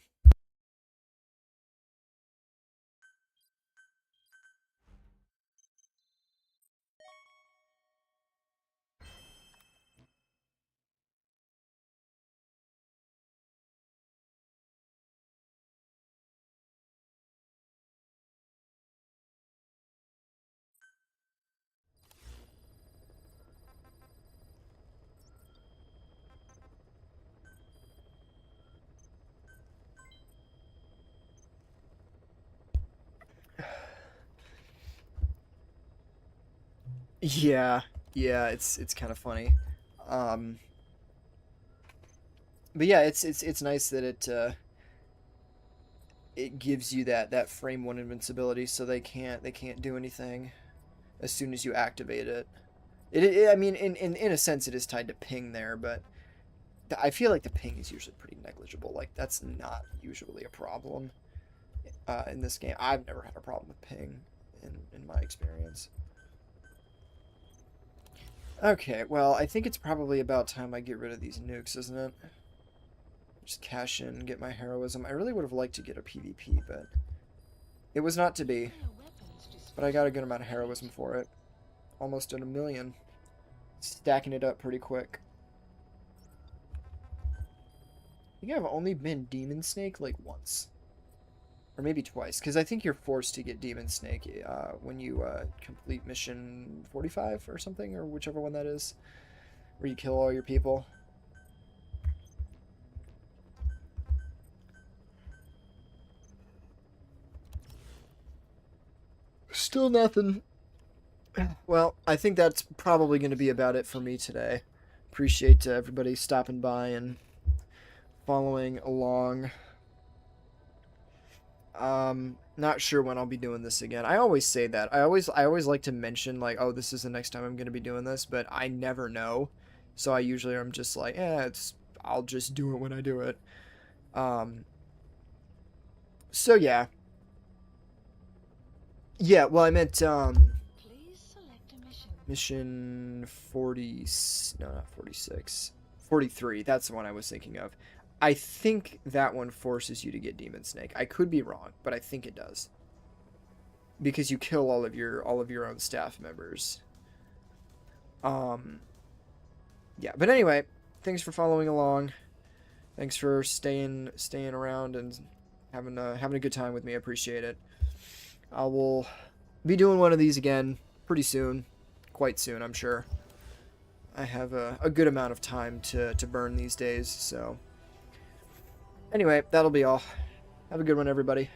Yeah, yeah, it's kind of funny. Um, but yeah, it's nice that it gives you that frame one invincibility, so they can't do anything as soon as you activate it. I mean, in a sense, it is tied to ping there, but I feel like the ping is usually pretty negligible. Like that's not usually a problem in this game. I've never had a problem with ping in my experience. Okay, well, I think it's probably about time I get rid of these nukes, isn't it? Just cash in, get my heroism. I really would have liked to get a PvP, but it was not to be. But I got a good amount of heroism for it. Almost at 1,000,000. Stacking it up pretty quick. I think I've only been Demon Snake like once. Or maybe twice, because I think you're forced to get Demon Snake when you complete mission 45 or something, or whichever one that is, where you kill all your people. Still nothing. Well, I think that's probably going to be about it for me today. Appreciate everybody stopping by and following along. Not sure when I'll be doing this again. I always say that. I always like to mention like, oh, this is the next time I'm going to be doing this, but I never know. So I usually am just like, I'll just do it when I do it. So yeah. Yeah, well, I meant Please select a mission. mission 40, no, not 46. 43. That's the one I was thinking of. I think that one forces you to get Demon Snake. I could be wrong, but I think it does. Because you kill all of your own staff members. Yeah, but anyway, thanks for following along. Thanks for staying around and having a good time with me. I appreciate it. I will be doing one of these again pretty soon. Quite soon, I'm sure. I have a good amount of time to burn these days, so anyway, that'll be all. Have a good one, everybody.